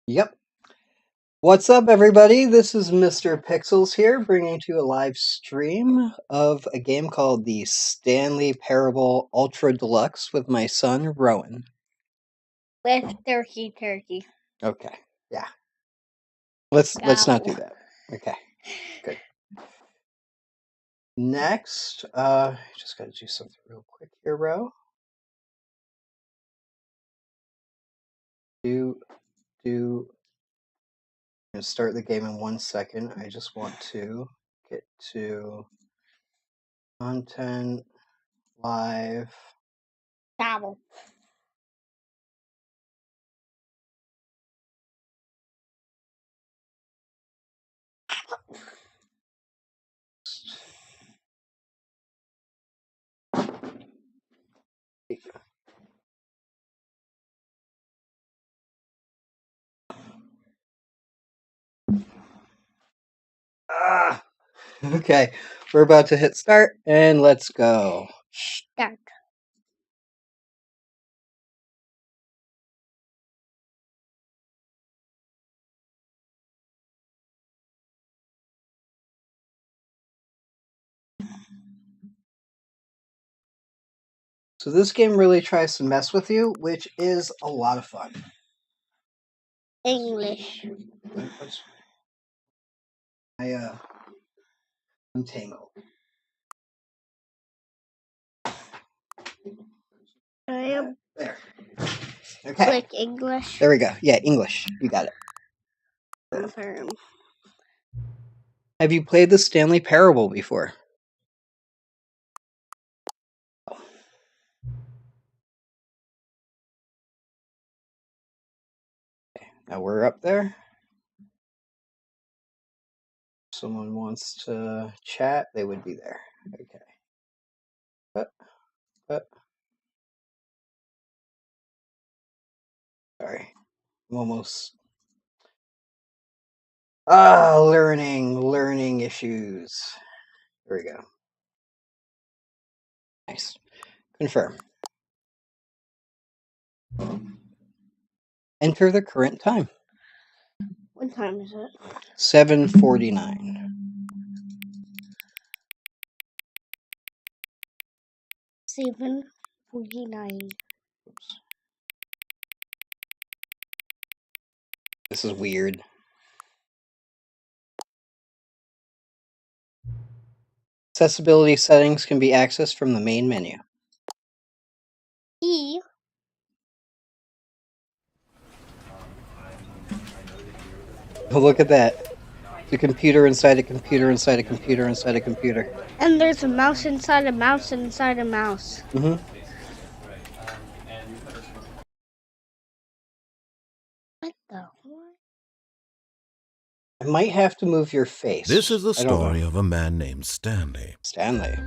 Yep. What's up, everybody? This is Mr. Pixlz here, bringing to you a live stream of a game called the Stanley Parable Ultra Deluxe with my son, Rowan. With turkey. Okay, yeah. Let's not do that. Okay, good. Next, just gotta do something real quick here, Ro. I'm gonna start the game in 1 second. I just want to get to content live. Gobble. Okay, we're about to hit start, and let's go. Start. So this game really tries to mess with you, which is a lot of fun. English. I'm tangled. I am. There. Okay. Click English. There we go. Yeah, English. You got it. Confirm. Have you played the Stanley Parable before? Okay, now we're up there. If someone wants to chat, they would be there. Okay. Sorry. I'm almost... learning issues. There we go. Nice. Confirm. Enter the current time. What time is it? 7:49. 7:49. Oops. This is weird. Accessibility settings can be accessed from the main menu. E. Oh, look at that. The computer inside a computer inside a computer inside a computer. And there's a mouse inside a mouse inside a mouse. Mm-hmm. What the? I might have to move your face. This is the story of a man named Stanley. Stanley.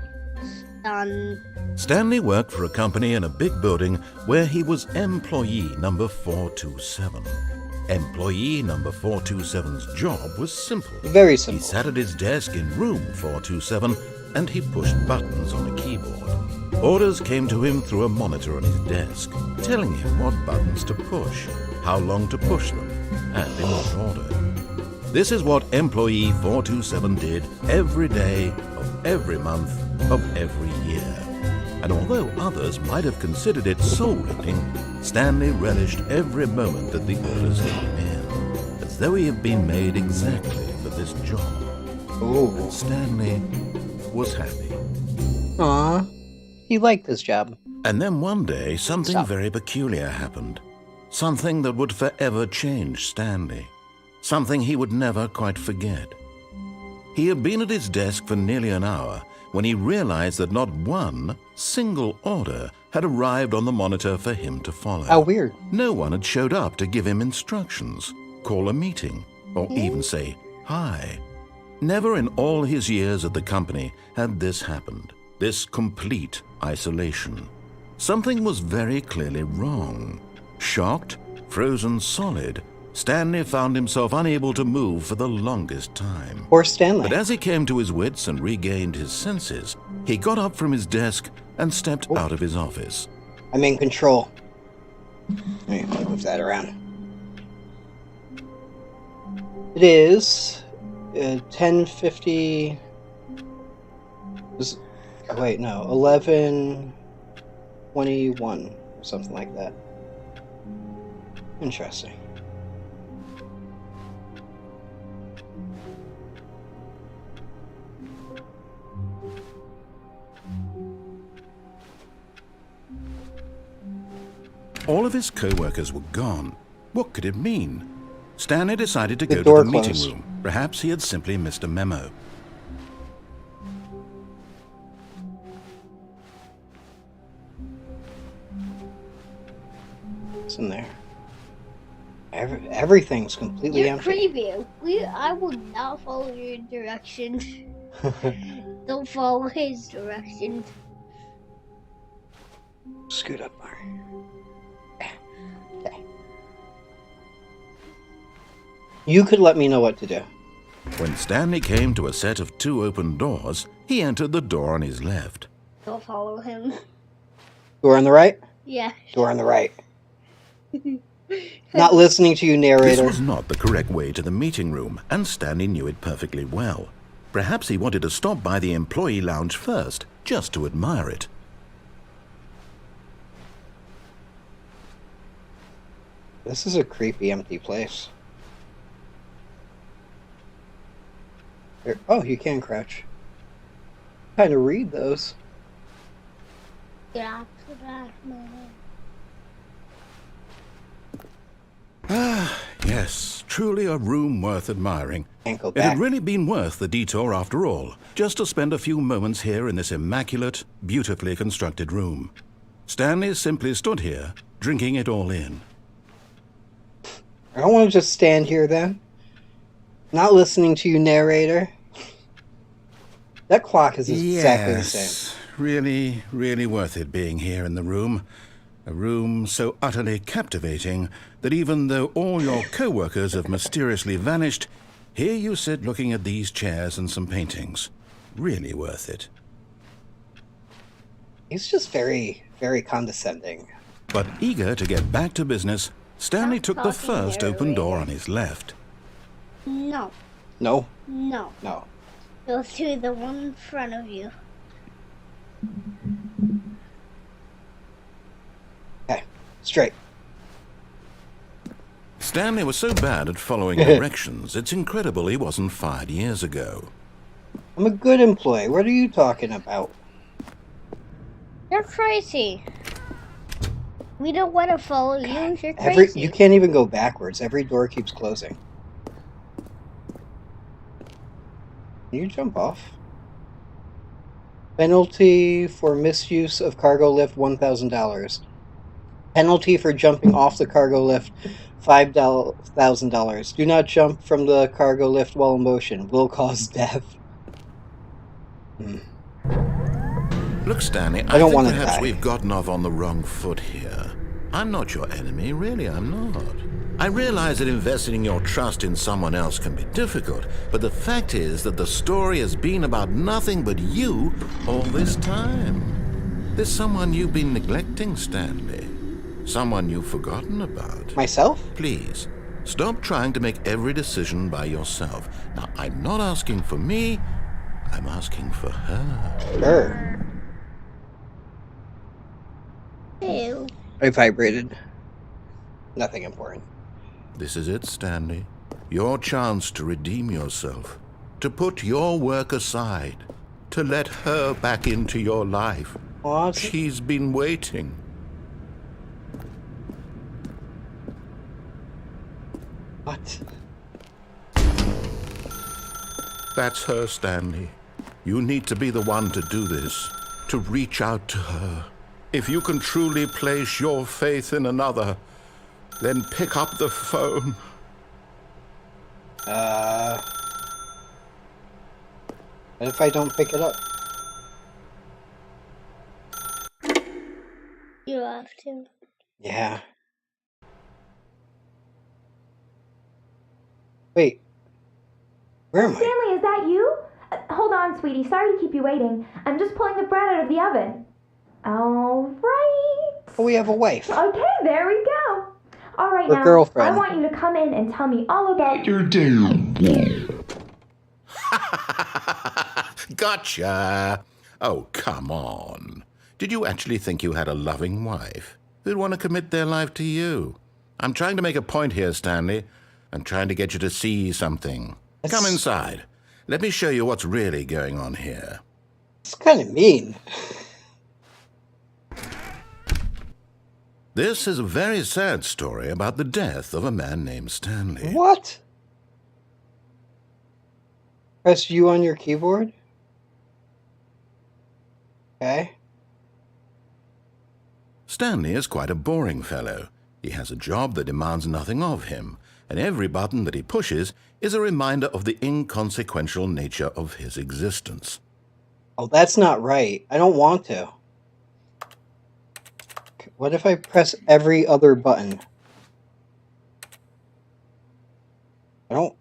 Stanley worked for a company in a big building where he was employee number 427. Employee number 427's job was simple. Very simple. He sat at his desk in room 427 and he pushed buttons on a keyboard. Orders came to him through a monitor on his desk, telling him what buttons to push, how long to push them, and in what order. This is what employee 427 did every day of every month of every year. And although others might have considered it soul-lifting, Stanley relished every moment that the orders came in, as though he had been made exactly for this job. Oh. And Stanley was happy. Aw, he liked his job. And then one day, something Stop. very peculiar happened. Something that would forever change Stanley. Something he would never quite forget. He had been at his desk for nearly an hour when he realized that not one single order had arrived on the monitor for him to follow. How weird. No one had showed up to give him instructions, call a meeting, or even say hi. Never in all his years at the company had this happened, this complete isolation. Something was very clearly wrong. Shocked, frozen solid, Stanley found himself unable to move for the longest time. Poor Stanley. But as he came to his wits and regained his senses, he got up from his desk and stepped out of his office. I'm in control. Let me move that around. It is 10:50. Wait, no, 11:21 or something like that. Interesting. All of his co-workers were gone. What could it mean? Stanley decided to The go door to the meeting closed. room. Perhaps he had simply missed a memo. What's in there? Everything's completely You're empty. creepy. I will not follow your directions. Don't follow his directions. Scoot up, Mar. Okay. You could let me know what to do. When Stanley came to a set of 2 open doors, he entered the door on his left. Don't follow him. Door on the right? Yeah. Door on the right. Not listening to you, narrator. This was not the correct way to the meeting room, and Stanley knew it perfectly well. Perhaps he wanted to stop by the employee lounge first, just to admire it. This is a creepy, empty place. Here. Oh, you can crouch. Kind of read those. Yeah. So that's my Ah, yes, truly a room worth admiring. Can't go It back. had really been worth the detour after all, just to spend a few moments here in this immaculate, beautifully constructed room. Stanley simply stood here, drinking it all in. I don't want to just stand here then. Not listening to you, narrator. That clock is exactly the same. Really, really worth it being here in the room. A room so utterly captivating that even though all your co-workers have mysteriously vanished, here you sit looking at these chairs and some paintings. Really worth it. He's just very, very condescending. But eager to get back to business, Stanley Stop took the talking, first open door narrator. on his left. No. No? No. No. Go through the one in front of you. Okay. Straight. Stanley was so bad at following directions, it's incredible he wasn't fired years ago. I'm a good employee. What are you talking about? You're crazy. We don't want to follow you. You're crazy. You can't even go backwards. Every door keeps closing. Can you jump off? Penalty for misuse of cargo lift, $1,000. Penalty for jumping off the cargo lift, $5,000. Do not jump from the cargo lift while in motion. Will cause death. Look, Stanley, I don't think wanna perhaps die. we've gotten off on the wrong foot here. I'm not your enemy, really, I'm not. I realize that investing your trust in someone else can be difficult, but the fact is that the story has been about nothing but you all this time. There's someone you've been neglecting, Stanley. Someone you've forgotten about. Myself? Please, stop trying to make every decision by yourself. Now, I'm not asking for me, I'm asking for her. Sure. Ew. I vibrated. Nothing important. This is it, Stanley. Your chance to redeem yourself. To put your work aside. To let her back into your life. What? She's been waiting. What? That's her, Stanley. You need to be the one to do this. To reach out to her. If you can truly place your faith in another, then pick up the phone. What if I don't pick it up? You have to. Yeah. Wait. Where am I? Stanley, is that you? Hold on, sweetie. Sorry to keep you waiting. I'm just pulling the bread out of the oven. All right. Oh, we have a wife. Okay, there we go. All right, Her now, girlfriend. I want you to come in and tell me all about Your damn Gotcha! Oh, come on. Did you actually think you had a loving wife who'd want to commit their life to you? I'm trying to make a point here, Stanley. I'm trying to get you to see something. Come inside. Let me show you what's really going on here. It's kind of mean. This is a very sad story about the death of a man named Stanley. What? Press U on your keyboard. Okay. Stanley is quite a boring fellow. He has a job that demands nothing of him, and every button that he pushes is a reminder of the inconsequential nature of his existence. Oh, that's not right. I don't want to. What if I press every other button? I don't...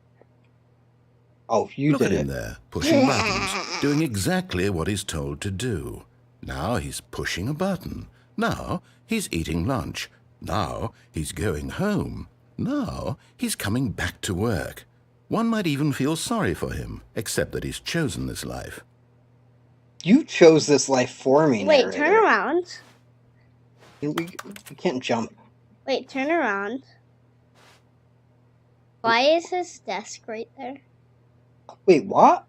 Oh, you Look did at him it. there, pushing buttons, doing exactly what he's told to do. Now he's pushing a button. Now he's eating lunch. Now he's going home. Now he's coming back to work. One might even feel sorry for him, except that he's chosen this life. You chose this life for me, Wait, narrator. turn around. We can't jump. Wait, turn around. Why is his desk right there? Wait, what?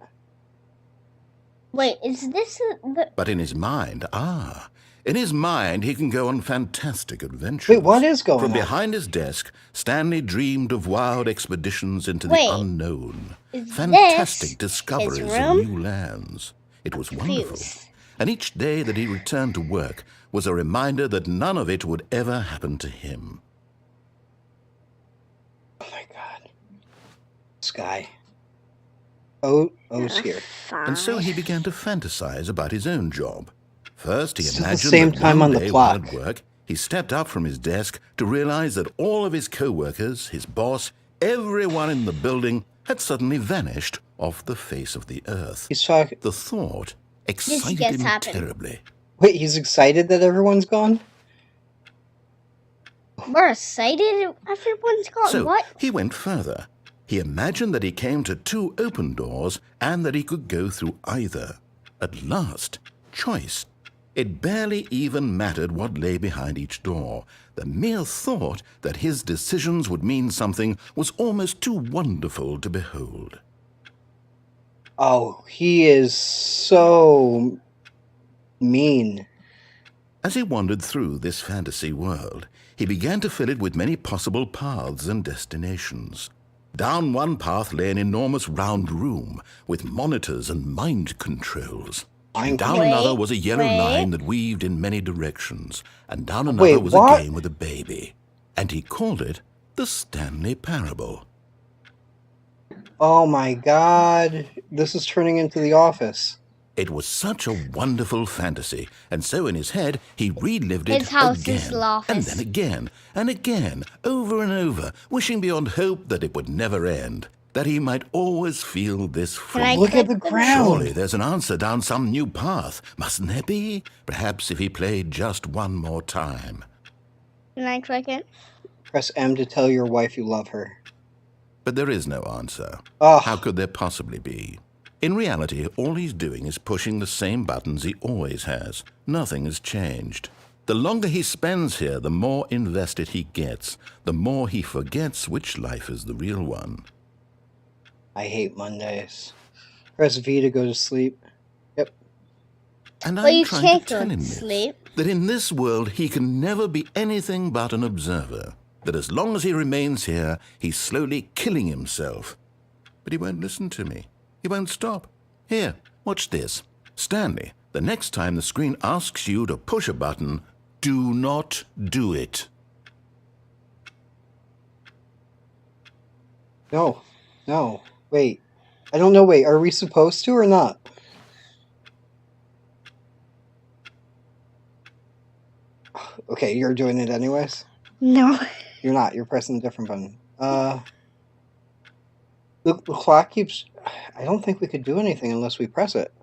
Wait, is this the... But in his mind, in his mind he can go on fantastic adventures. Wait, what is going From on? behind his desk, Stanley dreamed of wild expeditions into Wait, the unknown. is Fantastic this discoveries his of room? new lands. It was wonderful. Confused. And each day that he returned to work was a reminder that none of it would ever happen to him. Oh my god. Sky. O's here. And so he began to fantasize about his own job. First, he This is the imagined same that time one on the day while clock. at work, he stepped up from his desk to realize that all of his co-workers, his boss, everyone in the building had suddenly vanished off the face of the earth. He's talking... The thought excited gets him happened. terribly. Wait, he's excited that everyone's gone? We're excited everyone's gone. So What? he went further. He imagined that he came to 2 open doors and that he could go through either. At last, choice. It barely even mattered what lay behind each door. The mere thought that his decisions would mean something was almost too wonderful to behold. Oh, he is so mean. As he wandered through this fantasy world, he began to fill it with many possible paths and destinations. Down one path lay an enormous round room with monitors and mind controls. And down Wait, another was a yellow wait. line that weaved in many directions. And down another Wait, was what? a game with a baby. And he called it the Stanley Parable. Oh my god. This is turning into The Office. It was such a wonderful fantasy, and so in his head he relived it His house again, is the office. and then again, and again, over and over, wishing beyond hope that it would never end, that he might always feel this Can I full. Look at the click ground. Surely there's an answer down some new path, mustn't there be? Perhaps if he played just one more time. Can I click it? Press M to tell your wife you love her. But there is no answer. Oh, How could there possibly be? In reality, all he's doing is pushing the same buttons he always has. Nothing has changed. The longer he spends here, the more invested he gets, the more he forgets which life is the real one. I hate Mondays. Press V to go to sleep. Yep. And Well, I'm you trying can't to go tell to him this, sleep. that in this world he can never be anything but an observer, that as long as he remains here, he's slowly killing himself. But he won't listen to me. He won't stop. Here, watch this. Stanley, the next time the screen asks you to push a button, do not do it. No. No. Wait. I don't know. Wait, are we supposed to or not? Okay, you're doing it anyways? No. You're not. You're pressing a different button. The clock keeps... I don't think we could do anything unless we press it.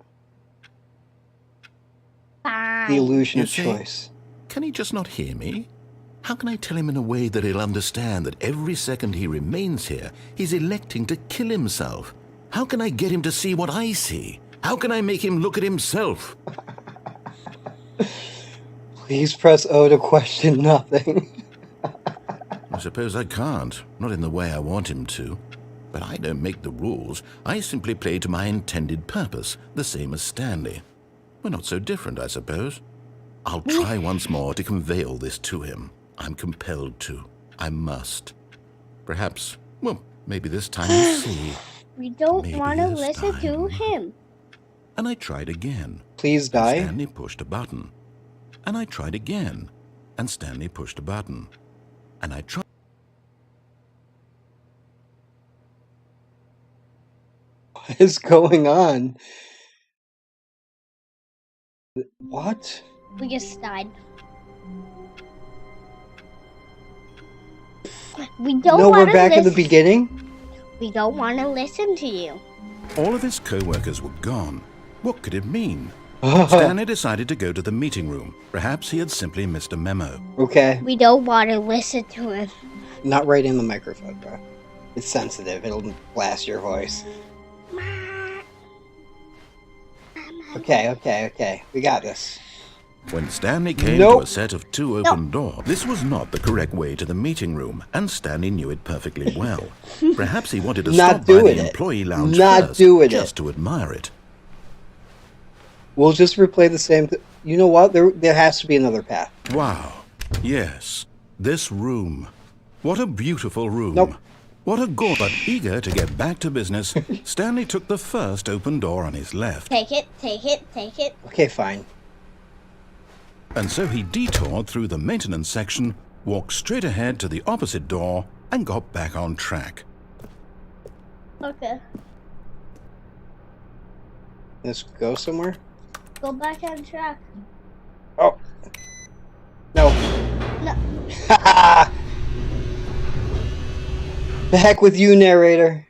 The Fine. illusion You of see? choice. Can he just not hear me? How can I tell him in a way that he'll understand that every second he remains here, he's electing to kill himself? How can I get him to see what I see? How can I make him look at himself? Please press O to question nothing. I suppose I can't, not in the way I want him to. But I don't make the rules. I simply play to my intended purpose, the same as Stanley. We're not so different, I suppose. I'll try once more to convey all this to him. I'm compelled to. I must. Perhaps, well, maybe this time he'll see. We don't Maybe want to this listen to time. him. And I tried again. Please die. Stanley pushed a button. And I tried again. And Stanley pushed a button. And I tried. What is going on? What? We just died. We don't No, want we're back at the beginning? We don't want to listen to you. All of his co-workers were gone. What could it mean? Stanley decided to go to the meeting room. Perhaps he had simply missed a memo. Okay. We don't want to listen to him. Not right in the microphone, bro. It's sensitive. It'll blast your voice. Okay. We got this. When Stanley came Nope. to a set of 2 open doors, this was not the correct way to the meeting room, and Stanley knew it perfectly well. Perhaps he wanted to Not stop by doing the it. employee lounge Not first, doing just it. to admire it. We'll just replay the same You know what? There has to be another path. Wow. Yes. This room. What a beautiful room. Nope. What a but eager to get back to business, Stanley took the first open door on his left. Take it. Okay, fine. And so he detoured through the maintenance section, walked straight ahead to the opposite door, and got back on track. Okay. Let's go somewhere. Go back on track. Oh. No. No. The heck with you, narrator.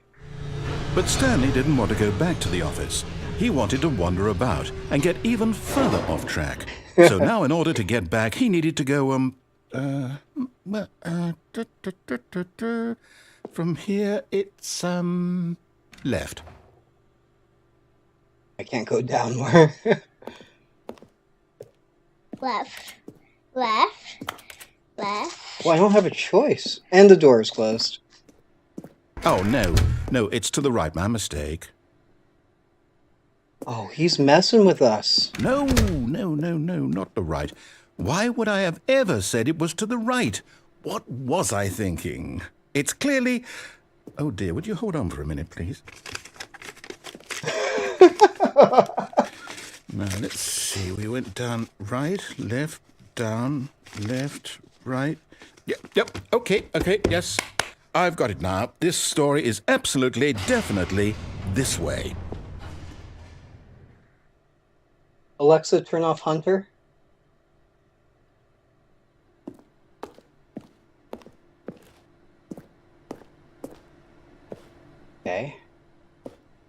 But Stanley didn't want to go back to the office. He wanted to wander about and get even further off track. So now in order to get back, he needed to go, from here it's, left. I can't go down more. Left. Well, I don't have a choice. And the door is closed. Oh, no, it's to the right, my mistake. Oh, he's messing with us. No, not the right. Why would I have ever said it was to the right? What was I thinking? It's clearly... Oh dear, would you hold on for a minute, please? Now, let's see. We went down right, left, down, left, right. Yep, okay, yes. I've got it now. This story is absolutely, definitely this way. Alexa, turn off Hunter. Okay.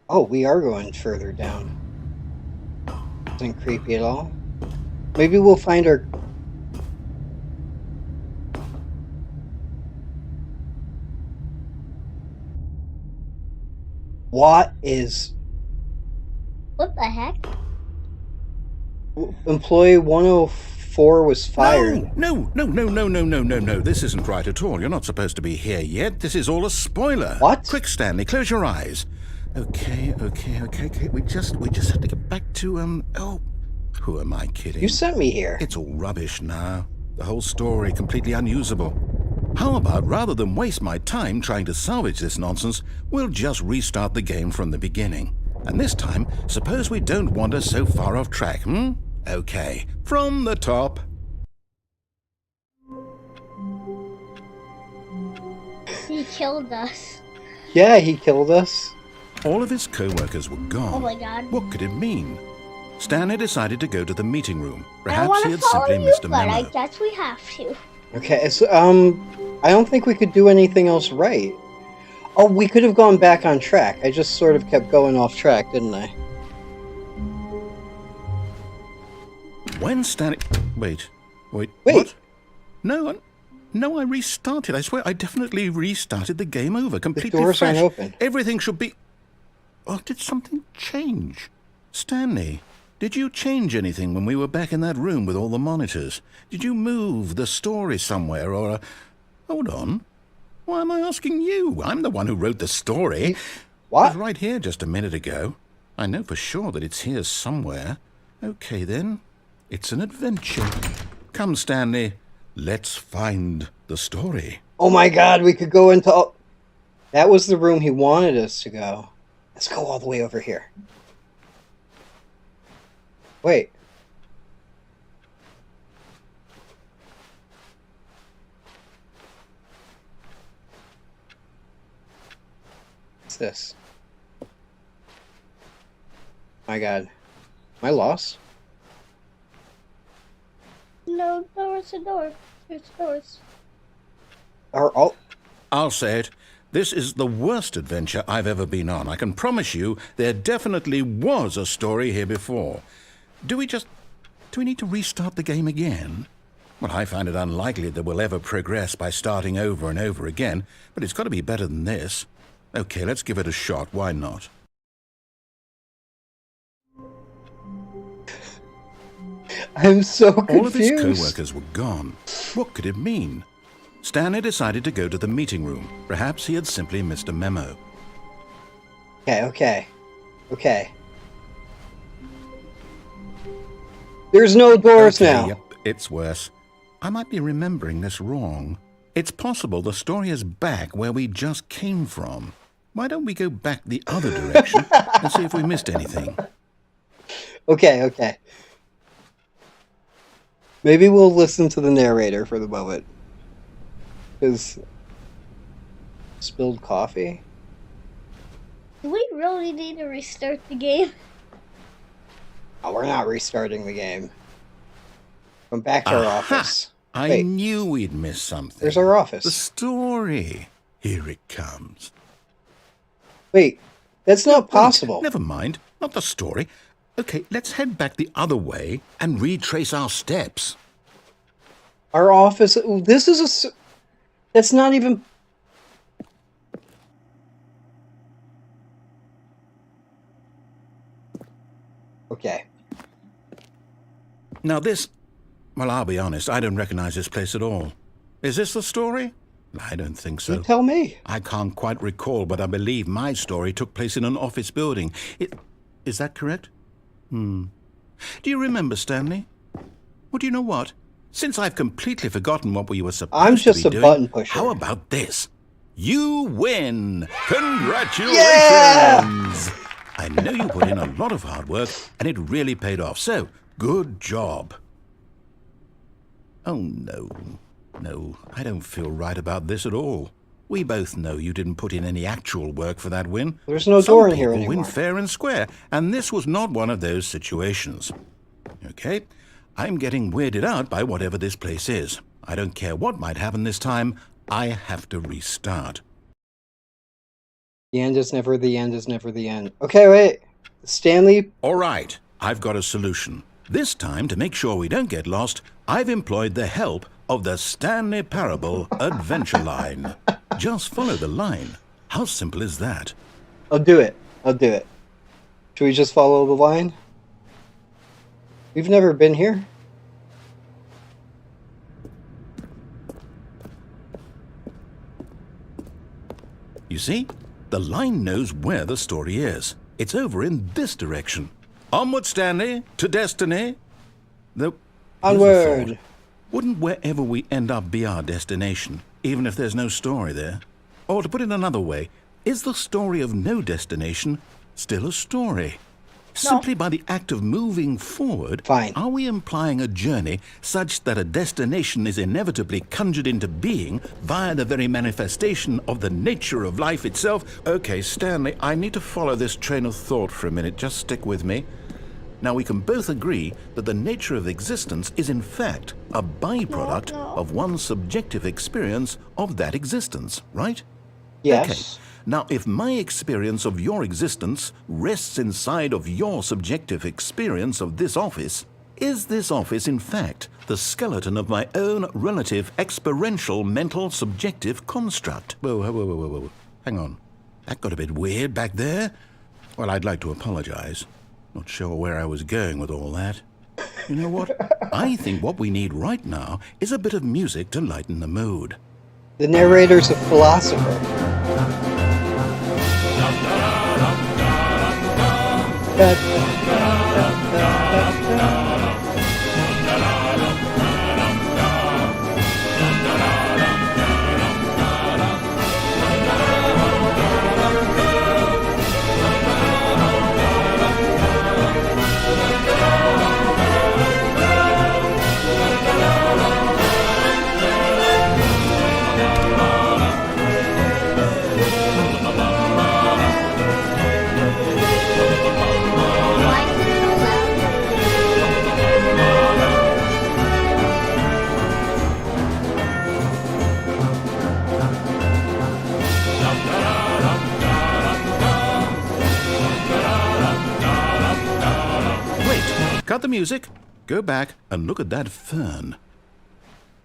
Oh, we are going further down. Isn't creepy at all. Maybe we'll find our... What is... What the heck? Employee 104 was fired. No. This isn't right at all. You're not supposed to be here yet. This is all a spoiler. What? Quick, Stanley, close your eyes. Okay. We just have to get back to, oh, who am I kidding? You sent me here. It's all rubbish now. The whole story completely unusable. How about, rather than waste my time trying to salvage this nonsense, we'll just restart the game from the beginning. And this time, suppose we don't wander so far off track, Okay, from the top. He killed us. Yeah, he killed us. All of his co-workers were gone. Oh my god. What could it mean? Stanley decided to go to the meeting room. I don't Perhaps want he to had follow simply you, missed a but I memo. guess we have to. Okay, so, I don't think we could do anything else right. Oh, we could have gone back on track. I just sort of kept going off track, didn't I? When Stanley... Wait. Wait. What? No, No, I restarted. I swear I definitely restarted the game over. Completely doors fresh. aren't open. Everything should be... Oh, did something change? Stanley, did you change anything when we were back in that room with all the monitors? Did you move the story somewhere or... Hold on. Why am I asking you? I'm the one who wrote the story. What? It was right here just a minute ago. I know for sure that it's here somewhere. Okay, then. It's an adventure. Come, Stanley. Let's find the story. Oh my god, we could go into... That was the room he wanted us to go. Let's go all the way over here. Wait. What's this? My god. Am I lost? No, there's a door. There's doors. Are all... I'll say it. This is the worst adventure I've ever been on. I can promise you there definitely was a story here before. Do we need to restart the game again? Well, I find it unlikely that we'll ever progress by starting over and over again, but it's got to be better than this. Okay, let's give it a shot. Why not? I'm so confused. All of his co-workers were gone. What could it mean? Stanley decided to go to the meeting room. Perhaps he had simply missed a memo. Okay. There's no doors Okay, now. Yep, it's worse. I might be remembering this wrong. It's possible the story is back where we just came from. Why don't we go back the other direction and see if we missed anything? Okay. Maybe we'll listen to the narrator for the moment. Because... Spilled coffee? Do we really need to restart the game? Oh, we're not restarting the game. Come back to our office. I Wait. knew we'd miss something. There's our office. The story. Here it comes. Wait, that's not possible. Wait, never mind. Not the story. Okay, let's head back the other way and retrace our steps. Our office... This is a... That's not even... Okay. Now this... Well, I'll be honest, I don't recognize this place at all. Is this the story? I don't think so. You tell me. I can't quite recall, but I believe my story took place in an office building. Is that correct? Do you remember, Stanley? Well, do you know what? Since I've completely forgotten what we were supposed I'm to just be a doing, button pusher. how about this? You win! Congratulations! Yeah! I know you put in a lot of hard work, and it really paid off, so good job. Oh, no, I don't feel right about this at all. We both know you didn't put in any actual work for that win. There's no Some door in here people anymore. win fair and square, and this was not one of those situations. Okay, I'm getting weirded out by whatever this place is. I don't care what might happen this time. I have to restart. The end is never the end is never the end. Okay, wait. Stanley... All right, I've got a solution. This time, to make sure we don't get lost, I've employed the help of the Stanley Parable Adventure Line. Just follow the line. How simple is that? I'll do it. Should we just follow the line? We've never been here. You see? The line knows where the story is. It's over in this direction. Onward, Stanley, to destiny. Though, here's a Onward. thought. Wouldn't wherever we end up be our destination, even if there's no story there? Or to put it another way, is the story of no destination still a story? Simply by the act of moving forward, Fine. are we implying a journey such that a destination is inevitably conjured into being via the very manifestation of the nature of life itself? Okay, Stanley, I need to follow this train of thought for a minute. Just stick with me. Now, we can both agree that the nature of existence is in fact a byproduct of one's subjective experience of that existence, right? Yes. Okay. Now, if my experience of your existence rests inside of your subjective experience of this office, Is this office, in fact, the skeleton of my own relative experiential mental subjective construct? Whoa. Hang on. That got a bit weird back there. Well, I'd like to apologize. Not sure where I was going with all that. You know what? I think what we need right now is a bit of music to lighten the mood. The narrator's a philosopher. Cut the music, go back and look at that fern.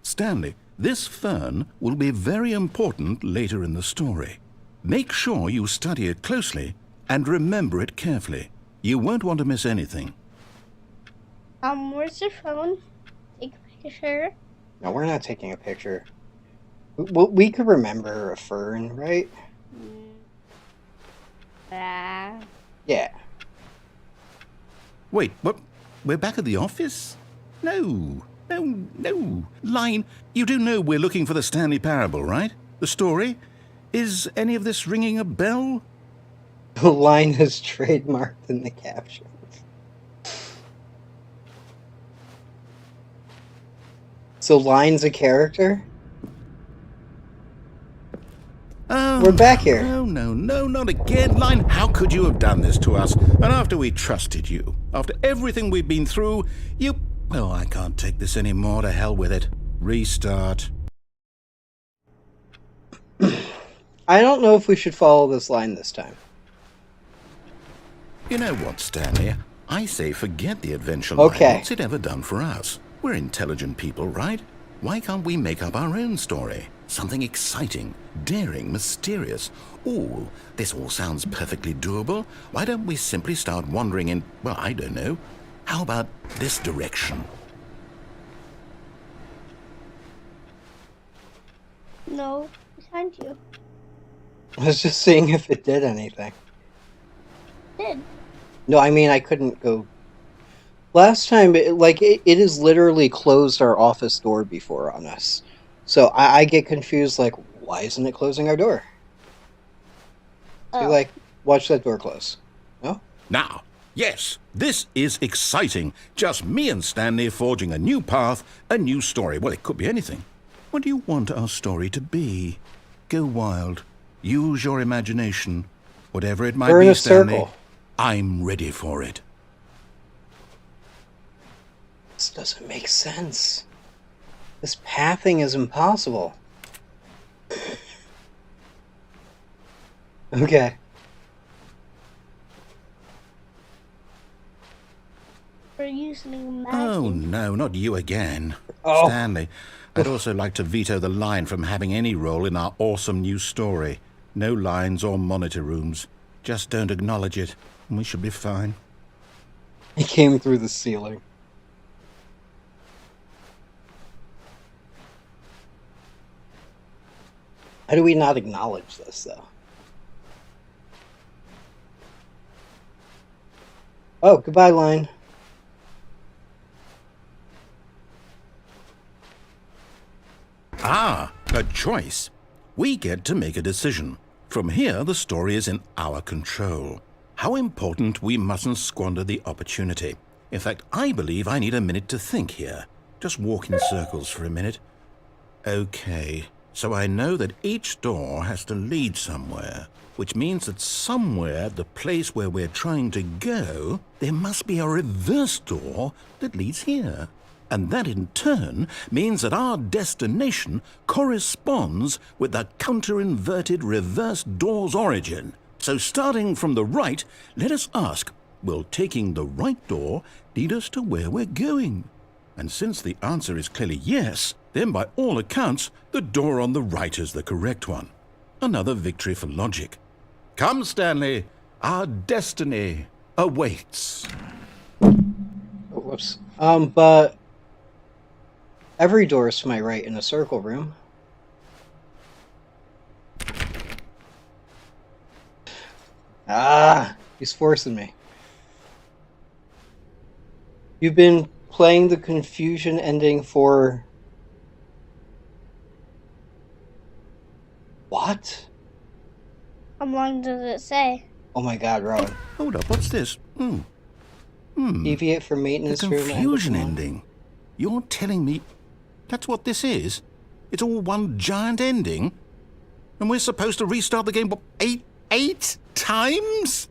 Stanley, this fern will be very important later in the story. Make sure you study it closely and remember it carefully. You won't want to miss anything. Where's the phone? Take a picture. No, we're not taking a picture. We could remember a fern, right? Yeah. Wait, what? We're back at the office? No. Line, you do know we're looking for the Stanley Parable, right? The story? Is any of this ringing a bell? The line is trademarked in the captions. So Line's a character? Oh, We're back here. No, not again. Line, how could you have done this to us? And after we trusted you, after everything we've been through, well, I can't take this anymore. To hell with it. Restart. I don't know if we should follow this line this time. You know what, Stanley? I say forget the adventure line. Okay. What's it ever done for us? We're intelligent people, right? Why can't we make up our own story? Something exciting, daring, mysterious. Ooh, this all sounds perfectly doable. Why don't we simply start wandering in, well, I don't know. How about this direction? No, behind you. I was just seeing if it did anything. Did. No, I mean, I couldn't go. Last time, it has literally closed our office door before on us. So I get confused, like, why isn't it closing our door? Oh. Watch that door close. No? Now, yes, this is exciting. Just me and Stanley forging a new path, a new story. Well, it could be anything. What do you want our story to be? Go wild. Use your imagination. Whatever it might We're in be, a Stanley, circle. I'm ready for it. This doesn't make sense. This pathing is impossible. Okay. We're using magic. Oh, no, not you again. Oh. Stanley, I'd also like to veto the line from having any role in our awesome new story. No lines or monitor rooms. Just don't acknowledge it, and we should be fine. He came through the ceiling. How do we not acknowledge this, though? Oh, goodbye, line. Ah, a choice. We get to make a decision. From here, the story is in our control. How important we mustn't squander the opportunity. In fact, I believe I need a minute to think here. Just walk in circles for a minute. Okay, so I know that each door has to lead somewhere, which means that somewhere, the place where we're trying to go, there must be a reverse door that leads here. And that in turn means that our destination corresponds with the counter-inverted reverse door's origin. So starting from the right, let us ask, Will taking the right door lead us to where we're going? And since the answer is clearly yes, then by all accounts, the door on the right is the correct one. Another victory for logic. Come, Stanley, our destiny awaits. Oh, whoops. But every door is to my right in a circle room. Ah, he's forcing me. You've been playing the confusion ending for... What? How long does it say? Oh my god, Rowan. Hold up, what's this? Deviate from The maintenance room. confusion ending. You're telling me that's what this is? It's all one giant ending? And we're supposed to restart the game, what, eight times?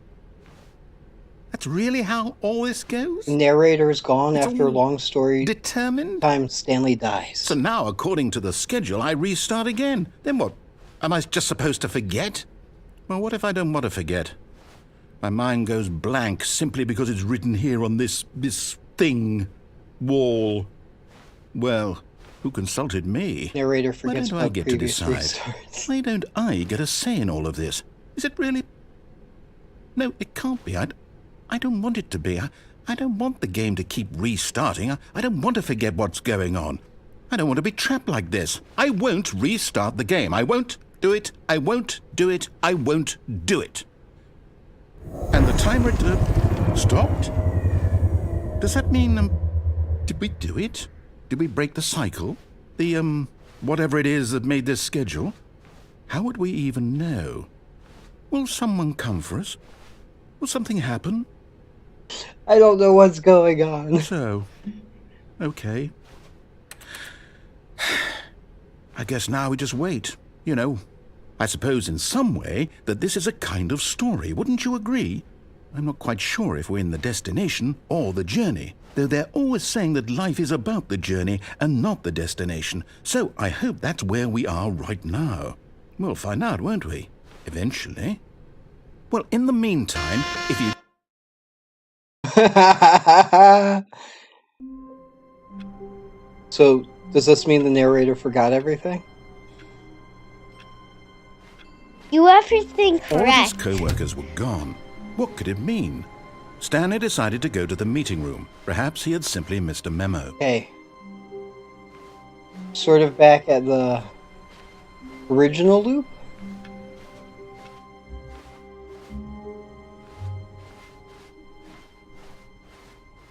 That's really how all this goes? Narrator is gone It's after a all long story. Determined? Time Stanley dies. So now, according to the schedule, I restart again. Then what? Am I just supposed to forget? Well, what if I don't want to forget? My mind goes blank simply because it's written here on this thing, wall. Well, who consulted me? Narrator Why forgets don't I about get to previous decide? restarts. Why don't I get a say in all of this? Is it really? No, it can't be. I don't want it to be. I don't want the game to keep restarting. I don't want to forget what's going on. I don't want to be trapped like this. I won't restart the game. I won't do it. I won't do it. I won't do it. And the timer stopped? Does that mean, did we do it? Did we break the cycle? The, whatever it is that made this schedule? How would we even know? Will someone come for us? Will something happen? I don't know what's going on. So, okay. I guess now we just wait, you know. I suppose in some way that this is a kind of story, wouldn't you agree? I'm not quite sure if we're in the destination or the journey, though they're always saying that life is about the journey and not the destination, so I hope that's where we are right now. We'll find out, won't we? Eventually. Well, in the meantime, if you... So, does this mean the narrator forgot everything? You have everything All of his correct. co-workers were gone. What could it mean? Stanley decided to go to the meeting room. Perhaps he had simply missed a memo. Okay. Sort of back at the original loop?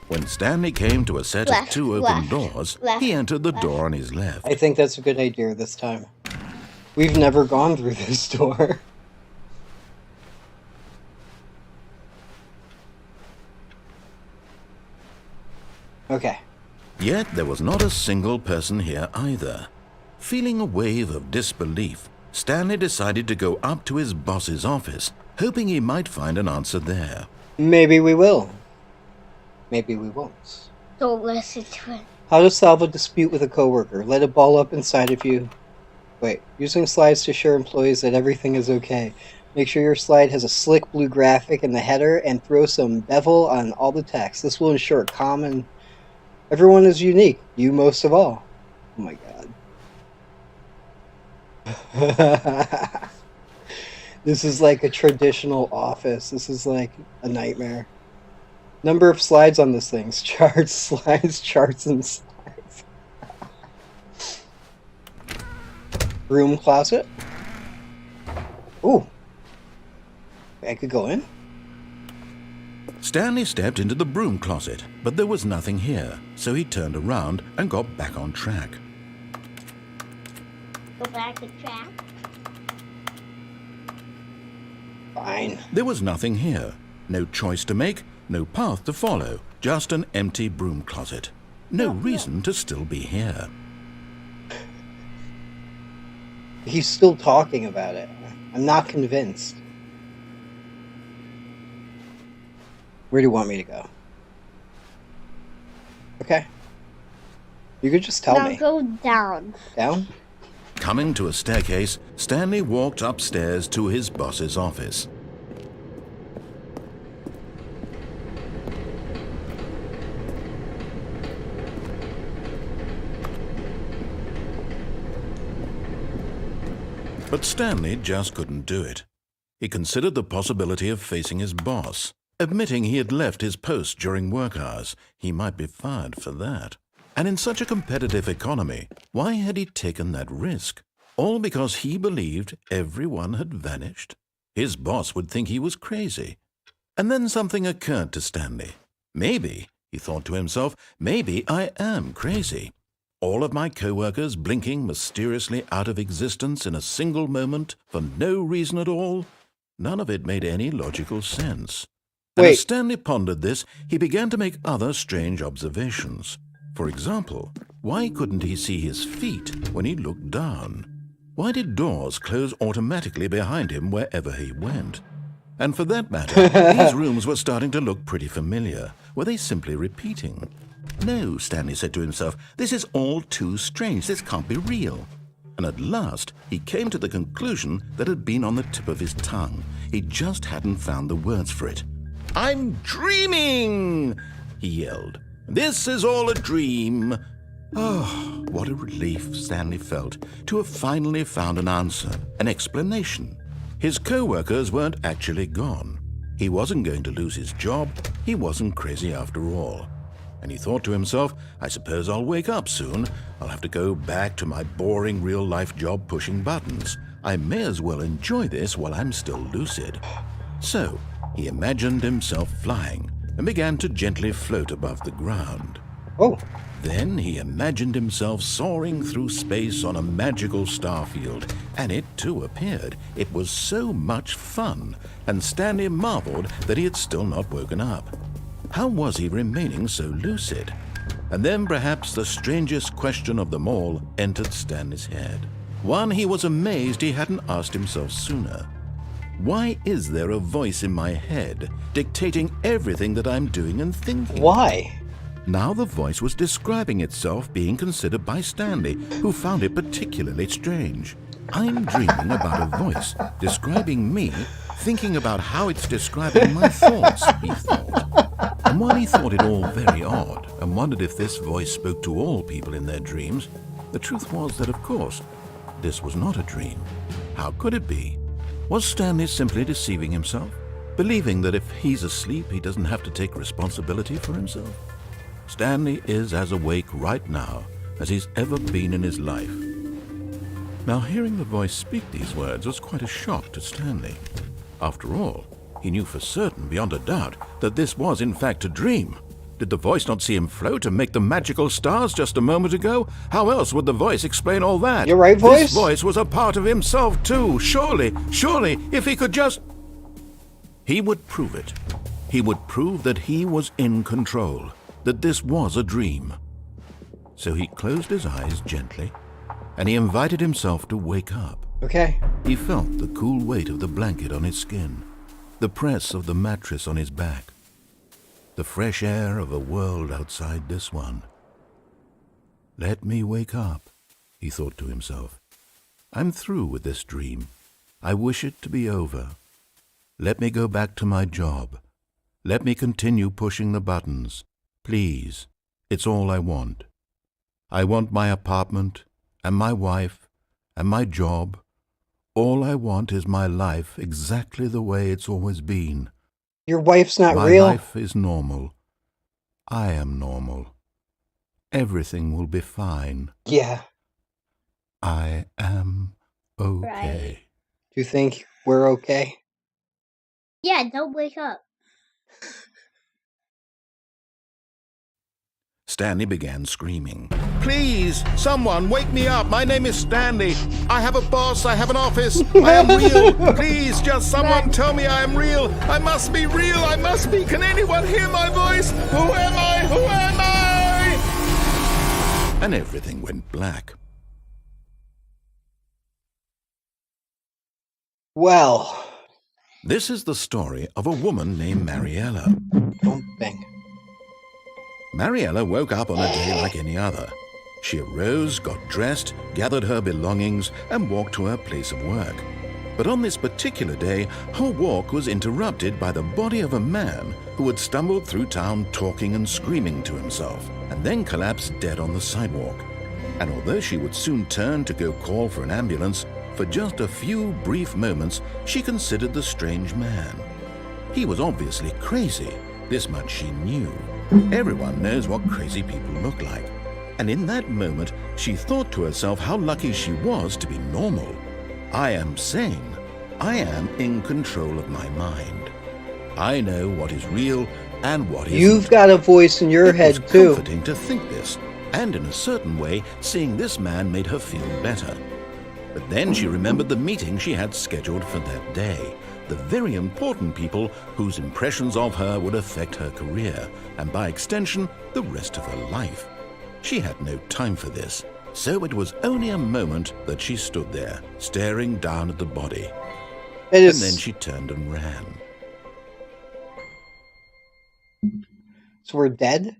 When Stanley came to a set Left, of two open left, doors, left, he entered the door on his left. I think that's a good idea this time. We've never gone through this door. Okay. Yet there was not a single person here either. Feeling a wave of disbelief, Stanley decided to go up to his boss's office, hoping he might find an answer there. Maybe we will. Maybe we won't. Don't listen to it. How to solve a dispute with a coworker. Let it ball up inside of you. Wait. Using slides to assure employees that everything is okay. Make sure your slide has a slick blue graphic in the header and throw some bevel on all the text. This will ensure common... Everyone is unique. You most of all. Oh my god. This is like a traditional office. This is like a nightmare. Number of slides on this thing. Charts, slides, charts, and slides. Room closet. Ooh. I could go in. Stanley stepped into the broom closet, but there was nothing here, so he turned around and got back on track. Go back and track. Fine. There was nothing here. No choice to make, no path to follow, just an empty broom closet. No reason to still be here. He's still talking about it. I'm not convinced. Where do you want me to go? Okay. You could just tell Now me. go down. Down? Coming to a staircase, Stanley walked upstairs to his boss's office. But Stanley just couldn't do it. He considered the possibility of facing his boss. Admitting he had left his post during work hours, he might be fired for that. And in such a competitive economy, why had he taken that risk? All because he believed everyone had vanished? His boss would think he was crazy. And then something occurred to Stanley. Maybe, he thought to himself, maybe I am crazy. All of my co-workers blinking mysteriously out of existence in a single moment for no reason at all? None of it made any logical sense. And as Stanley pondered this, he began to make other strange observations. For example, why couldn't he see his feet when he looked down? Why did doors close automatically behind him wherever he went? And for that matter, these rooms were starting to look pretty familiar. Were they simply repeating? No, Stanley said to himself, this is all too strange. This can't be real. And at last, he came to the conclusion that had been on the tip of his tongue. He just hadn't found the words for it. I'm dreaming, he yelled. This is all a dream. Oh, what a relief Stanley felt to have finally found an answer, an explanation. His co-workers weren't actually gone. He wasn't going to lose his job. He wasn't crazy after all. And he thought to himself, I suppose I'll wake up soon. I'll have to go back to my boring real-life job pushing buttons. I may as well enjoy this while I'm still lucid. So, he imagined himself flying and began to gently float above the ground. Oh. Then he imagined himself soaring through space on a magical starfield, and it too appeared. It was so much fun, and Stanley marveled that he had still not woken up. How was he remaining so lucid? And then perhaps the strangest question of them all entered Stanley's head. One he was amazed he hadn't asked himself sooner. Why is there a voice in my head dictating everything that I'm doing and thinking? Why? Now the voice was describing itself being considered by Stanley, who found it particularly strange. I'm dreaming about a voice describing me, thinking about how it's describing my thoughts, he thought. And while he thought it all very odd and wondered if this voice spoke to all people in their dreams, the truth was that, of course, this was not a dream. How could it be? Was Stanley simply deceiving himself, believing that if he's asleep, he doesn't have to take responsibility for himself? Stanley is as awake right now as he's ever been in his life. Now, hearing the voice speak these words was quite a shock to Stanley. After all, he knew for certain, beyond a doubt, that this was in fact a dream. Did the voice not see him float and make the magical stars just a moment ago? How else would the voice explain all that? You're right, voice? This voice was a part of himself too. Surely, if he could just... He would prove it. He would prove that he was in control, that this was a dream. So he closed his eyes gently, and he invited himself to wake up. Okay. He felt the cool weight of the blanket on his skin, the press of the mattress on his back, the fresh air of a world outside this one. Let me wake up, he thought to himself. I'm through with this dream. I wish it to be over. Let me go back to my job. Let me continue pushing the buttons. Please, it's all I want. I want my apartment, and my wife, and my job. All I want is my life exactly the way it's always been. Your wife's not My real? life is normal. I am normal. Everything will be fine. Yeah. I am okay. Right. Do you think we're okay? Yeah, don't wake up. Stanley began screaming. Please, someone, wake me up. My name is Stanley. I have a boss. I have an office. I am real. Please, just someone tell me I am real. I must be real. I must be. Can anyone hear my voice? Who am I? Who am I? And everything went black. Well. This is the story of a woman named Mariella. Don't bang. Mariella woke up on a day like any other. She arose, got dressed, gathered her belongings, and walked to her place of work. But on this particular day, her walk was interrupted by the body of a man who had stumbled through town talking and screaming to himself, and then collapsed dead on the sidewalk. And although she would soon turn to go call for an ambulance, For just a few brief moments, she considered the strange man. He was obviously crazy, this much she knew. Everyone knows what crazy people look like. And in that moment, she thought to herself how lucky she was to be normal. I am sane. I am in control of my mind. I know what is real and what isn't. You've got a voice in your head, It was too. comforting to think this, and in a certain way, seeing this man made her feel better. But then she remembered the meeting she had scheduled for that day. The very important people whose impressions of her would affect her career, and by extension, the rest of her life. She had no time for this, so it was only a moment that she stood there, staring down at the body. And then she turned and ran. So we're dead?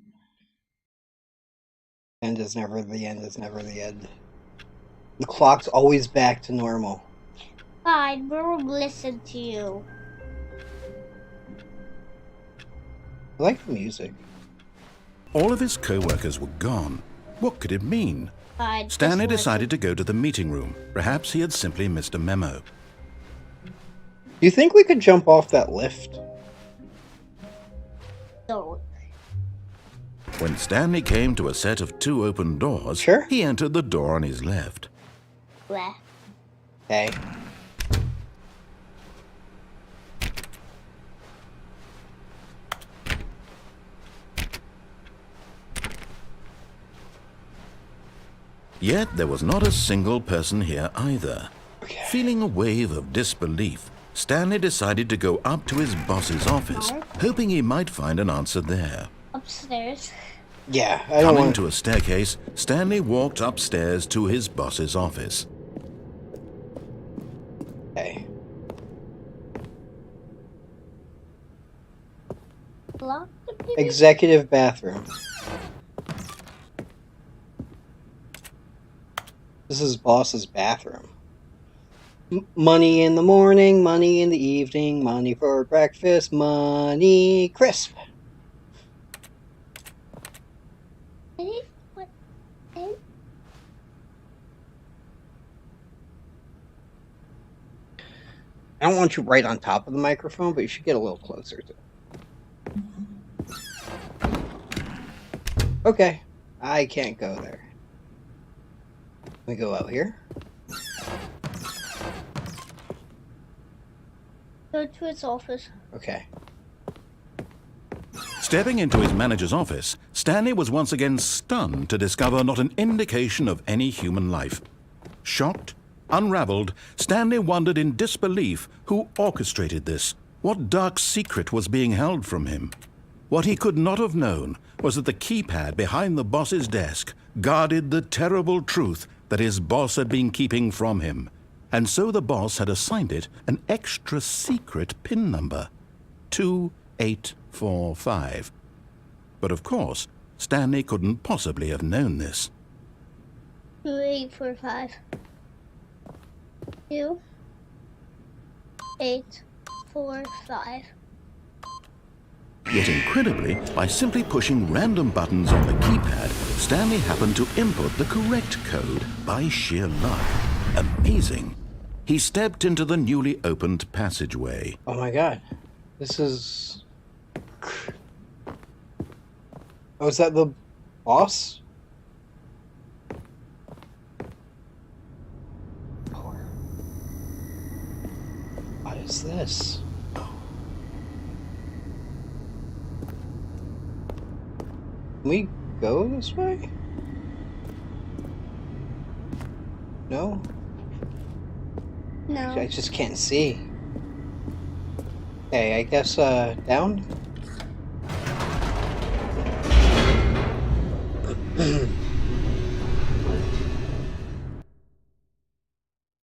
End is never the end is never the end. The clock's always back to normal. Fine, we'll listen to you. I like the music. All of his co-workers were gone. What could it mean? Fine, Stanley just decided to go to the meeting room. Perhaps he had simply missed a memo. Do you think we could jump off that lift? don't. When Stanley came to a set of 2 open doors, Sure. he entered the door on his left. Bleh. Okay. Yet there was not a single person here either. Okay. Feeling a wave of disbelief, Stanley decided to go up to his boss's office, hoping he might find an answer there. Upstairs. Yeah, I don't Coming want to a staircase, Stanley walked upstairs to his boss's office. Okay. Lock the baby. Executive bathroom. This is boss's bathroom. Money in the morning, money in the evening, money for breakfast, money crisp. What? I don't want you right on top of the microphone, but you should get a little closer to it. Okay, I can't go there. Let me go out here. Go to its office. Okay. Stepping into his manager's office, Stanley was once again stunned to discover not an indication of any human life. Shocked, unraveled, Stanley wondered in disbelief who orchestrated this. What dark secret was being held from him? What he could not have known was that the keypad behind the boss's desk guarded the terrible truth that his boss had been keeping from him. And so the boss had assigned it an extra secret PIN number, 2845. But of course, Stanley couldn't possibly have known this. 2845. 2845. Yet incredibly, by simply pushing random buttons on the keypad, Stanley happened to input the correct code by sheer luck. Amazing. He stepped into the newly opened passageway. Oh my god. This is... Oh, is that the boss? What is this? Can we go this way? No? No. I just can't see. Okay, I guess, down?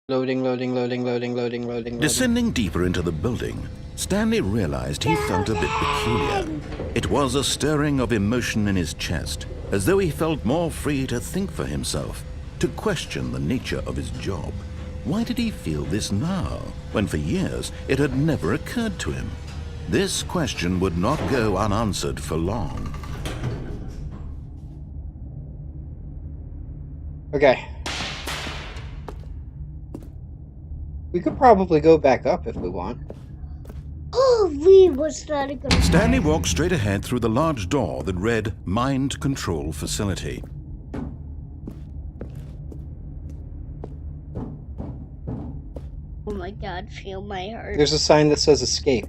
Loading. Descending deeper into the building, Stanley realized he felt a bit peculiar. It was a stirring of emotion in his chest, as though he felt more free to think for himself, to question the nature of his job. Why did he feel this now, when for years it had never occurred to him? This question would not go unanswered for long. Okay. We could probably go back up if we want. Oh, we was not a good Stanley walked straight ahead through the large door that read Mind Control Facility. Oh my god, feel my heart. There's a sign that says escape.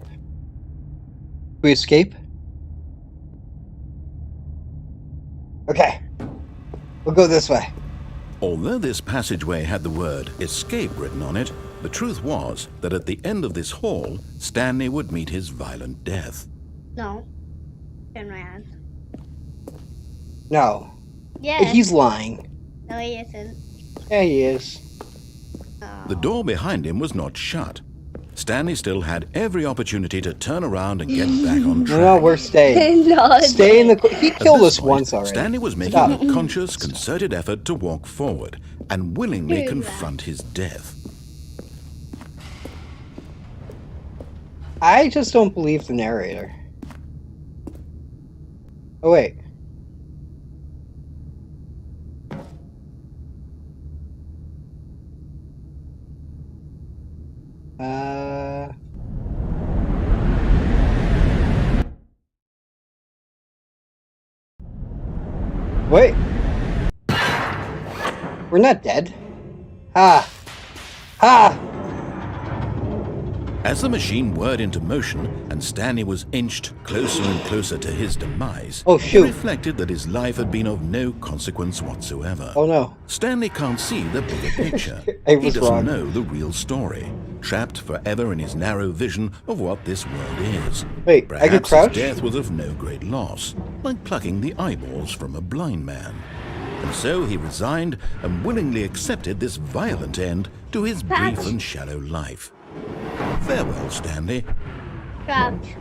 We escape? Okay. We'll go this way. Although this passageway had the word escape written on it, the truth was that at the end of this hall, Stanley would meet his violent death. No. Turn around. No. Yeah. He's lying. No, he isn't. Yeah, he is. Oh. The door behind him was not shut. Stanley still had every opportunity to turn around and get back on track. No, we're staying. No, Stay in the... He At killed this us point, once already. Stanley was making Stop. a conscious, concerted effort to walk forward and willingly Do confront his death. I just don't believe the narrator. Oh, wait. Wait. We're not dead. Ha! Ha! As the machine whirred into motion and Stanley was inched closer and closer to his demise, Oh, he shoot. reflected that his life had been of no consequence whatsoever. Oh, no. Stanley can't see the bigger picture. I He was doesn't wrong. know the real story, trapped forever in his narrow vision of what this world is. Wait, Perhaps I could crouch? his death was of no great loss, like plucking the eyeballs from a blind man. And so he resigned and willingly accepted this violent end to his brief Crouch. and shallow life. Farewell, Stanley. Crouch.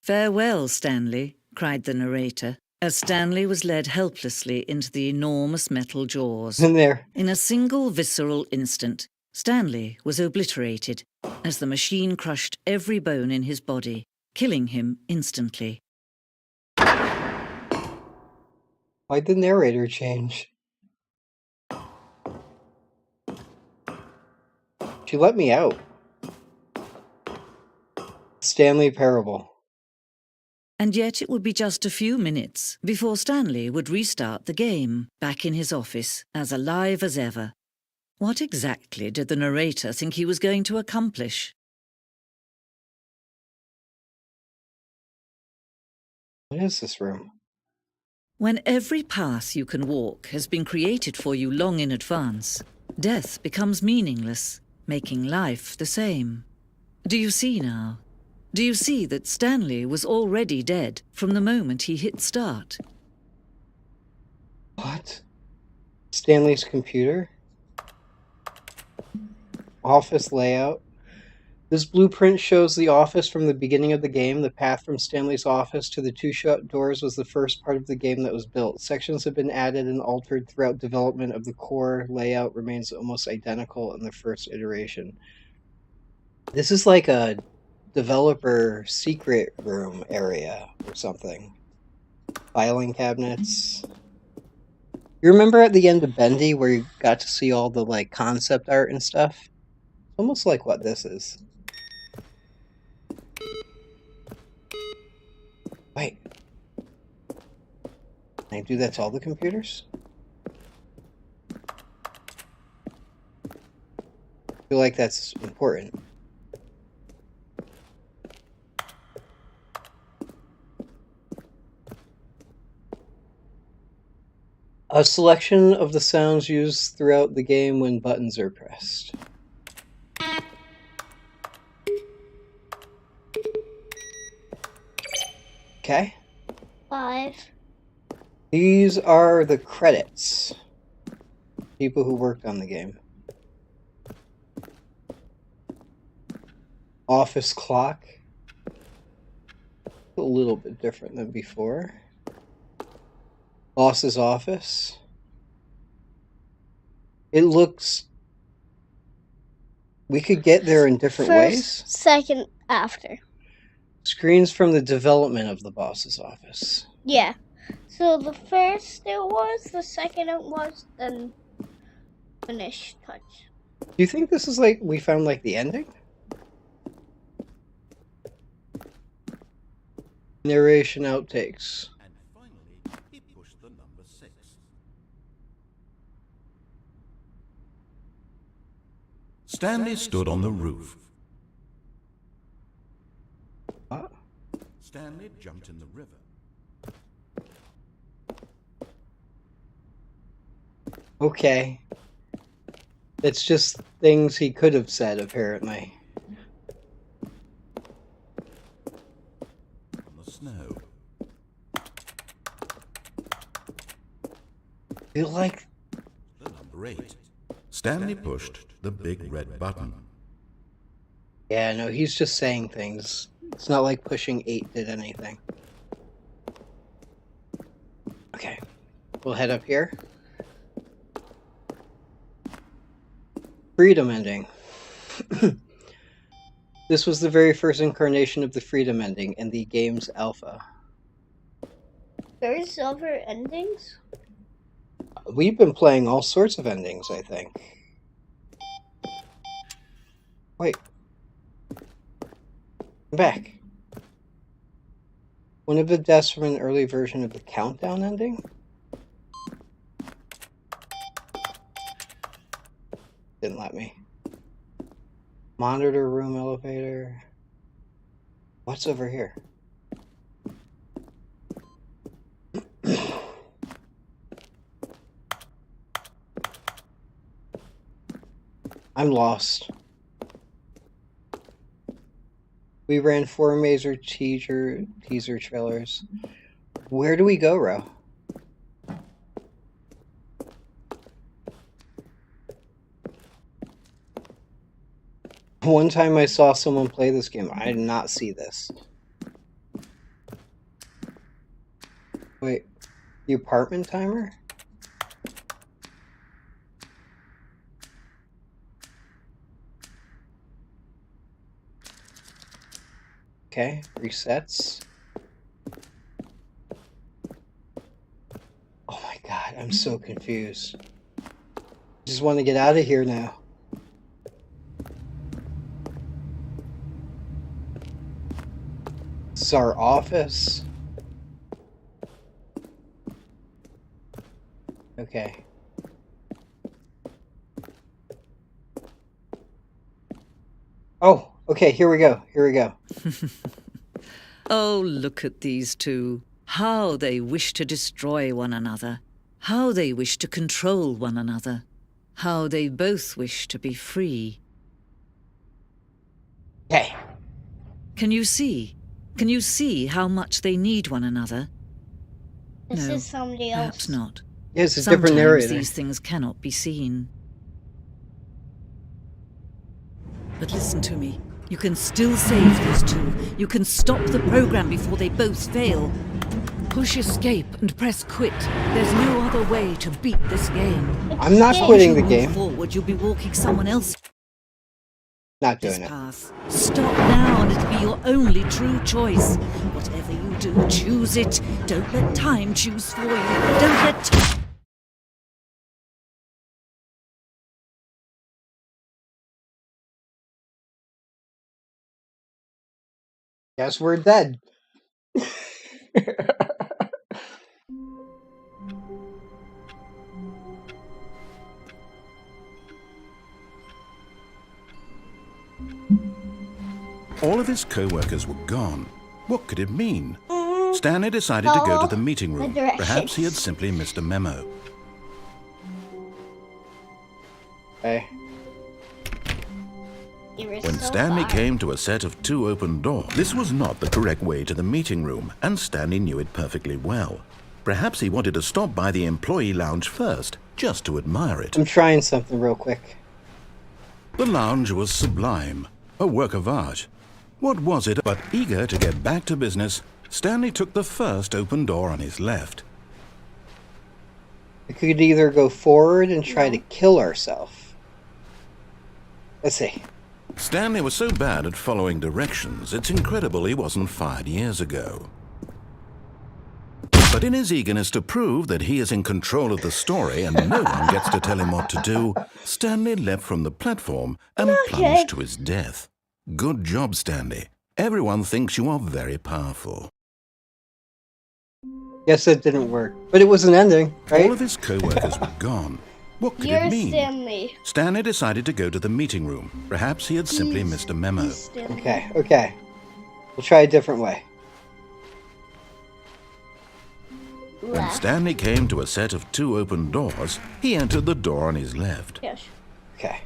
"Farewell, Stanley," cried the narrator, as Stanley was led helplessly into the enormous metal jaws. In there. In a single visceral instant, Stanley was obliterated as the machine crushed every bone in his body, killing him instantly. Why'd the narrator change? She let me out. Stanley Parable. And yet it would be just a few minutes before Stanley would restart the game, back in his office, as alive as ever. What exactly did the narrator think he was going to accomplish? What is this room? When every path you can walk has been created for you long in advance, death becomes meaningless, making life the same. Do you see now? Do you see that Stanley was already dead from the moment he hit start? What? Stanley's computer? Office layout? This blueprint shows the office from the beginning of the game. The path from Stanley's office to the two shut doors was the first part of the game that was built. Sections have been added and altered throughout development of the core layout remains almost identical in the first iteration. This is like a developer secret room area or something. Filing cabinets. You remember at the end of Bendy where you got to see all the like concept art and stuff? Almost like what this is. Wait. Can I do that to all the computers? I feel like that's important. A selection of the sounds used throughout the game when buttons are pressed. Okay. 5. These are the credits. People who worked on the game. Office clock. A little bit different than before. Boss's office. It looks... We could get there in different ways. Second, after. Screens from the development of the boss's office. Yeah. So the first it was, the second it was, then finish touch. Do you think this is like we found like the ending? Narration outtakes. And finally, he pushed the number 6. Stanley stood on the roof. What? Stanley jumped in the river. Okay. It's just things he could have said, apparently. On the snow. You like... The number 8. Stanley pushed the big red button. Yeah, no, he's just saying things. It's not like pushing 8 did anything. Okay. We'll head up here. Freedom ending. This was the very first incarnation of the freedom ending in the game's alpha. There's other endings? We've been playing all sorts of endings, I think. Wait. I'm back. One of the deaths from an early version of the countdown ending? Didn't let me. Monitor room elevator. What's over here? I'm lost. We ran 4 major teaser trailers. Where do we go, Ro? One time I saw someone play this game. I did not see this. Wait, the apartment timer? Okay, resets. Oh my god, I'm so confused. Just want to get out of here now. This is our office. Okay. Oh, okay, here we go. Here we go. Oh, look at these two. How they wish to destroy one another. How they wish to control one another. How they both wish to be free. Okay. Can you see? Can you see how much they need one another? This No, is somebody else. Perhaps not. Yeah, it's a Sometimes different narrator. these things cannot be seen. But listen to me. You can still save these two. You can stop the program before they both fail. Push escape and press quit. There's no other way to beat this game. I'm not Escape. quitting the As you game. move forward, you'll be walking someone else's Not doing it. path. Stop now and it'll be your only true choice. Whatever you do, choose it. Don't let time choose for you. Don't let time... Guess we're dead. All of his co-workers were gone. What could it mean? Stanley decided to go to the meeting room. Perhaps he had simply missed a memo. Okay. When Stanley came to a set of 2 open doors, this was not the correct way to the meeting room, and Stanley knew it perfectly well. Perhaps he wanted to stop by the employee lounge first, just to admire it. I'm trying something real quick. The lounge was sublime, a work of art. What was it but eager to get back to business, Stanley took the first open door on his left. We could either go forward and try to kill ourselves. Let's see. Stanley was so bad at following directions, it's incredible he wasn't fired years ago. But But in his eagerness to prove that he is in control of the story and no one gets to tell him what to do, Stanley leapt from the platform and plunged to his death. Good job, Stanley. Everyone thinks you are very powerful. Guess that didn't work. But it was an ending, right? All of his co-workers were gone. What could it mean? Stanley. Stanley decided to go to the meeting room. Perhaps he had simply missed a memo. Okay, okay. We'll try a different way. When Stanley came to a set of 2 open doors, he entered the door on his left. Yes. Okay.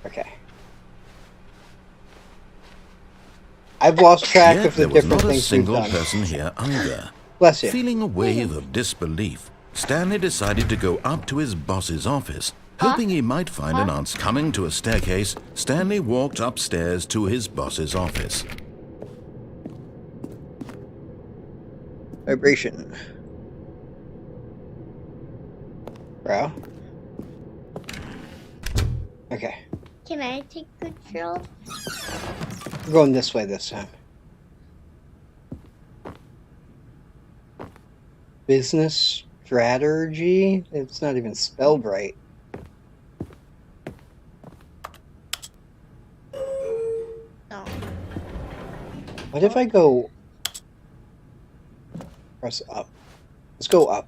Okay. I've lost track Yet of the there was different not a things we've single done. person here either. Bless you. Feeling a wave of disbelief, Stanley decided to go up to his boss's office. Hoping he might find an answer. Coming to a staircase, Stanley walked upstairs to his boss's office. Vibration. Bro. Okay. Can I take control? We're going this way this time. Business strategy? It's not even spelled right. No. What if I go... Press up. Let's go up.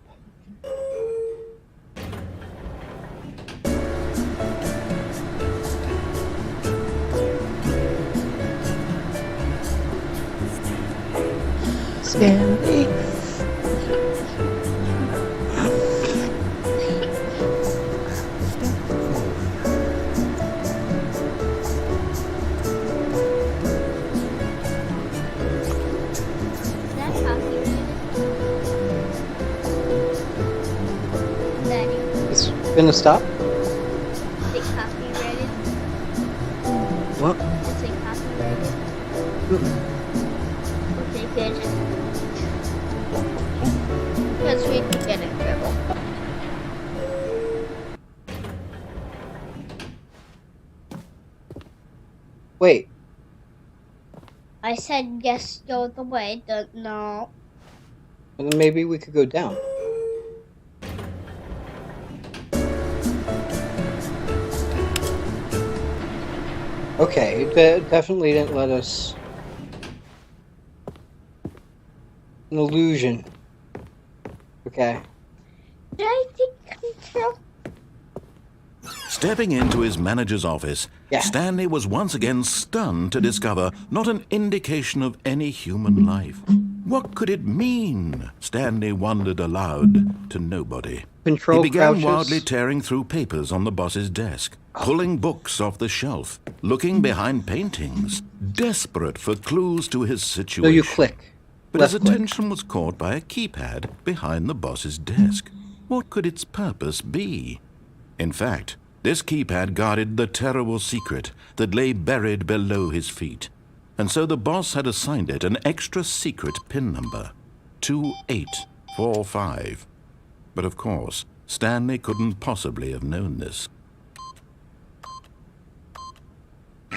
Stanley. Is that copyrighted? Daddy, It's gonna stop? is it copyrighted? What? Is it copyrighted? Okay, good. Because we could get in trouble. Wait. I said yes, go the way. No. Well, then maybe we could go down. Okay, it definitely didn't let us... An illusion. Okay. Did I take control? Stepping into his manager's office, Yeah. Stanley was once again stunned to discover not an indication of any human life. What could it mean? Stanley wondered aloud to nobody. Control He began crouches. wildly tearing through papers on the boss's desk, pulling books off the shelf, looking behind paintings, desperate for clues to his situation. No, you click. But Left his click. attention was caught by a keypad behind the boss's desk. What could its purpose be? In fact, this keypad guarded the terrible secret that lay buried below his feet. And so the boss had assigned it an extra secret PIN number, 2845. But of course, Stanley couldn't possibly have known this.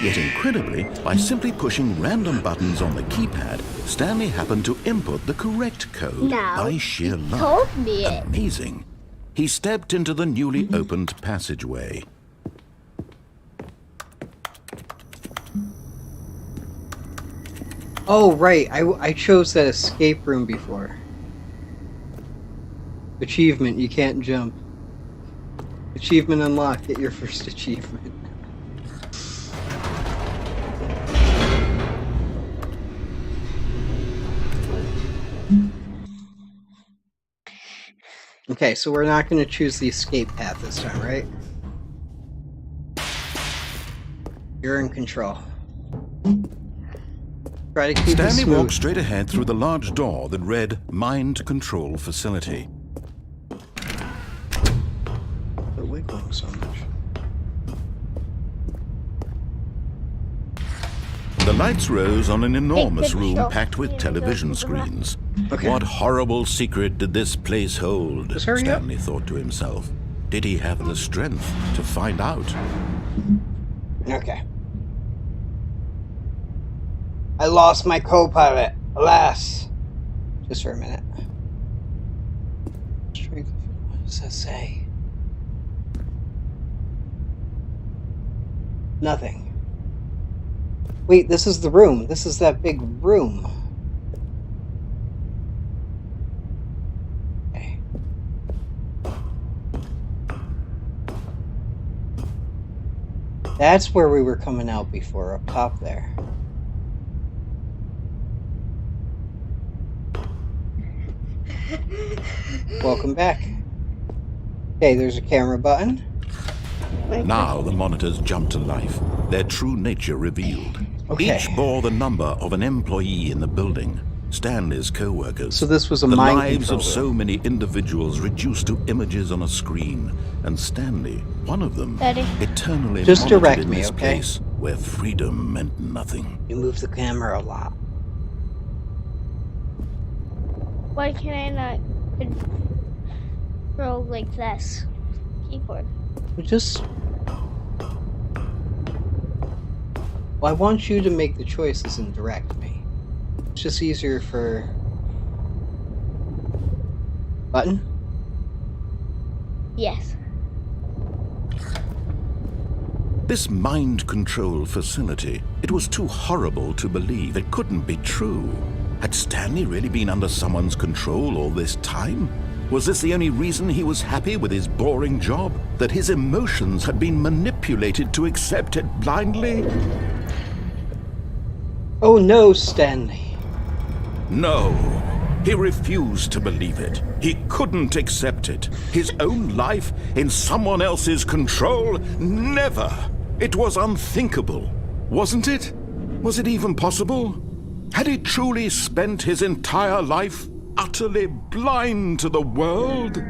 Yet incredibly, by simply pushing random buttons on the keypad, Stanley happened to input the correct code No, by sheer he luck. told me it. Amazing. He stepped into the newly opened passageway. Oh, right. I chose that escape room before. Achievement, you can't jump. Achievement unlocked, get your first achievement. Okay, so we're not going to choose the escape path this time, right? You're in control. Try to keep it Stanley smooth. walked straight ahead through the large door that read Mind Control Facility. They're wiggling so much. The lights rose on an enormous Take the room shot. packed with Yeah, television that's screens. Okay. What horrible secret did this place hold? Just hurry up. Stanley thought to himself. Did he have the strength to find out? Okay. I lost my co-pilot, alas. Just for a minute. does that say? Nothing. Wait, this is the room. This is that big room. Okay. That's where we were coming out before, up top there. Welcome back. Okay, there's a camera button. Now the monitors jumped to life, their true nature revealed. Okay. Each bore the number of an employee in the building, Stanley's co-workers. So this was a the mind lives controller. of so many individuals reduced to images on a screen, and Stanley, one of them, Daddy. eternally Just monitored direct in me, this okay? place where freedom meant nothing. You move the camera a lot. Why can I not control like this? Keyboard. Just... Well, I want you to make the choices and direct me. It's just easier for... Button? Yes. This mind control facility, it was too horrible to believe. It couldn't be true. Had Stanley really been under someone's control all this time? Was this the only reason he was happy with his boring job? That his emotions had been manipulated to accept it blindly? Oh no, Stanley. No. He refused to believe it. He couldn't accept it. His own life in someone else's control? Never. It was unthinkable. Wasn't it? Was it even possible? Had he truly spent his entire life utterly blind to the world?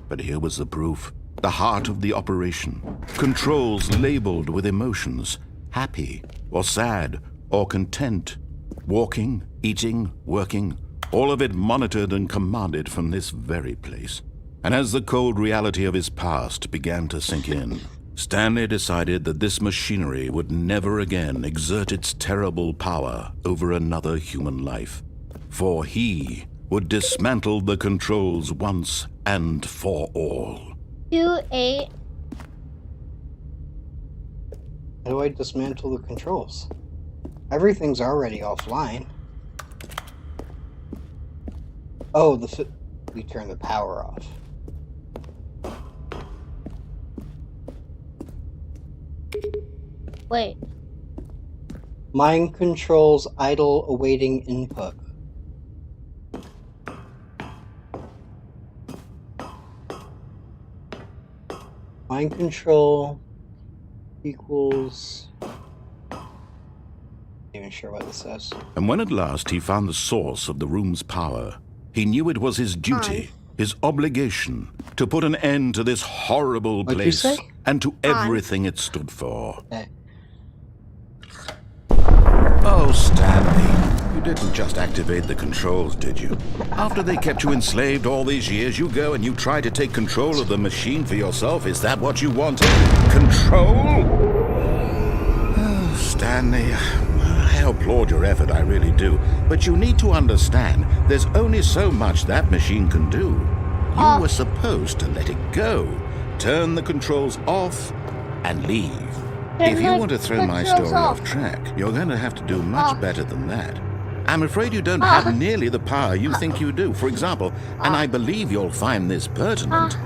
But here was the proof. The heart of the operation. Controls labeled with emotions. Happy, or sad, or content. Walking, eating, working. All of it monitored and commanded from this very place. And as the cold reality of his past began to sink in, Stanley decided that this machinery would never again exert its terrible power over another human life. For he would dismantle the controls once and for all. 2-8. How do I dismantle the controls? Everything's already offline. Oh, we turn the power off. Wait. Mind controls idle awaiting input. Mind control equals... Not even sure what this says. And when at last he found the source of the room's power, he knew it was his duty, his obligation, to put an end to this horrible What'd you place say? and to everything it stood for. Okay. Oh, Stanley, you didn't just activate the controls, did you? After they kept you enslaved all these years, you go and you try to take control of the machine for yourself. Is that what you wanted? Control? Oh, Stanley, I applaud your effort, I really do. But you need to understand, there's only so much that machine can do. You were supposed to let it go, turn the controls off, and leave. If you want to throw my story off track, you're going to have to do much better than that. I'm afraid you don't have nearly the power you think you do. For example, and I believe you'll find this pertinent,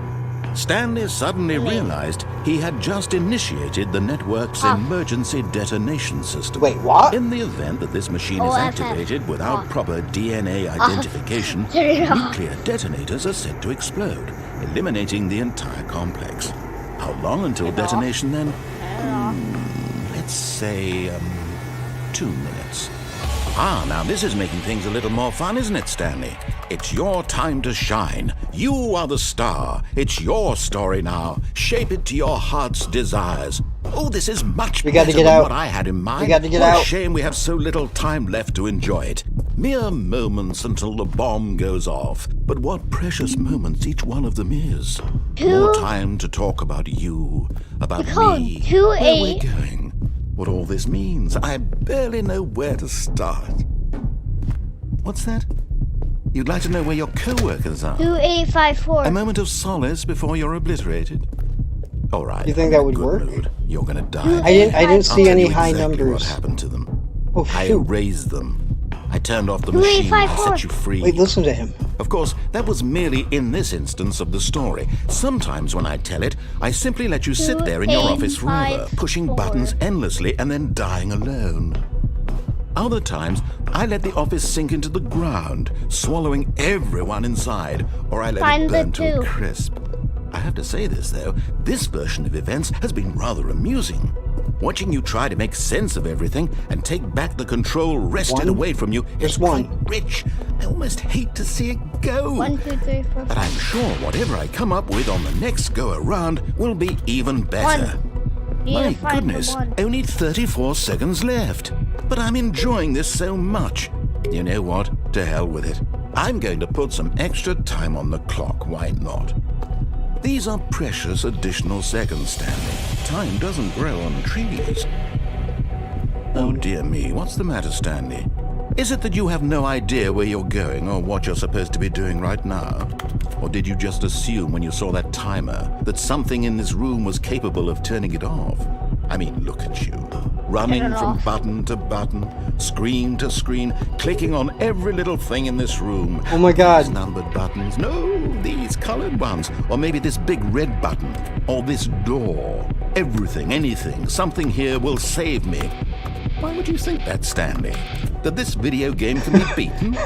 Stanley suddenly realized he had just initiated the network's emergency detonation system. Wait, what? In the event that this machine is activated without proper DNA identification, nuclear detonators are set to explode, eliminating the entire complex. How long until detonation then? Let's say, 2 minutes. Now this is making things a little more fun, isn't it, Stanley? It's your time to shine. You are the star. It's your story now. Shape it to your heart's desires. Oh, this is much better than what I had in mind. We got to get What out. a shame we have so little time left to enjoy it. Mere moments until the bomb goes off. But what precious moments each one of them is. More time to talk about you, about me, where we're going, what all this means. I barely know where to start. What's that? You'd like to know where your co-workers are? 2854. A moment of solace before you're obliterated. All right. You think that would good work? mood. You're gonna die. I didn't see I'll any tell you high exactly numbers. What happened to them? Oh I shoot! erased them. I turned off the machine and set you free. Wait, listen to him. Of course, that was merely in this instance of the story. Sometimes when I tell it, I simply let you sit there in your office forever, pushing buttons endlessly and then dying alone. Other times, I let the office sink into the ground, swallowing everyone inside, or I let it burn to a crisp. I have to say this, though, this version of events has been rather amusing. Watching you try to make sense of everything and take back the control wrested away from you is quite rich. I almost hate to see it go. 1, 2, 3, 4, 5. But I'm sure whatever I come up with on the next go-around will be even better. My goodness, only 34 seconds left. But I'm enjoying this so much. You know what? To hell with it. I'm going to put some extra time on the clock, why not? These are precious additional seconds, Stanley. Time doesn't grow on trees. Oh dear me, what's the matter, Stanley? Is it that you have no idea where you're going or what you're supposed to be doing right now? Or did you just assume when you saw that timer that something in this room was capable of turning it off? I mean, look at you. Running from button to button, screen to screen, clicking on every little thing in this room. Oh my god. These numbered buttons. No, these colored ones. Or maybe this big red button. Or this door. Everything, anything, something here will save me. Why would you think that, Stanley? That this video game can be beaten?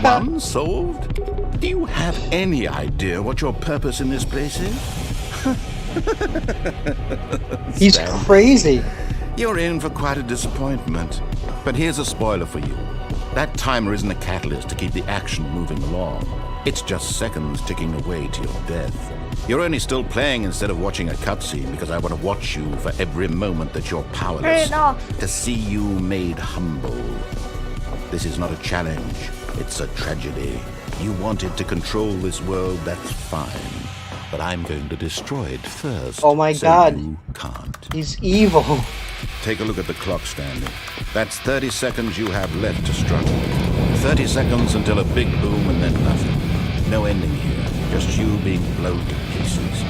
Won? Solved? Do you have any idea what your purpose in this place is? He's Stanley, crazy. you're in for quite a disappointment. But here's a spoiler for you. That timer isn't a catalyst to keep the action moving along. It's just seconds ticking away to your death. You're only still playing instead of watching a cutscene because I want to watch you for every moment that you're powerless. Turn it off. To see you made humble. This is not a challenge. It's a tragedy. You wanted to control this world, that's fine. But I'm going to destroy it first. Oh my god. You can't. He's evil. Take a look at the clock, Stanley. That's 30 seconds you have left to struggle. 30 seconds until a big boom and then nothing. No ending here. Just you being blown to pieces.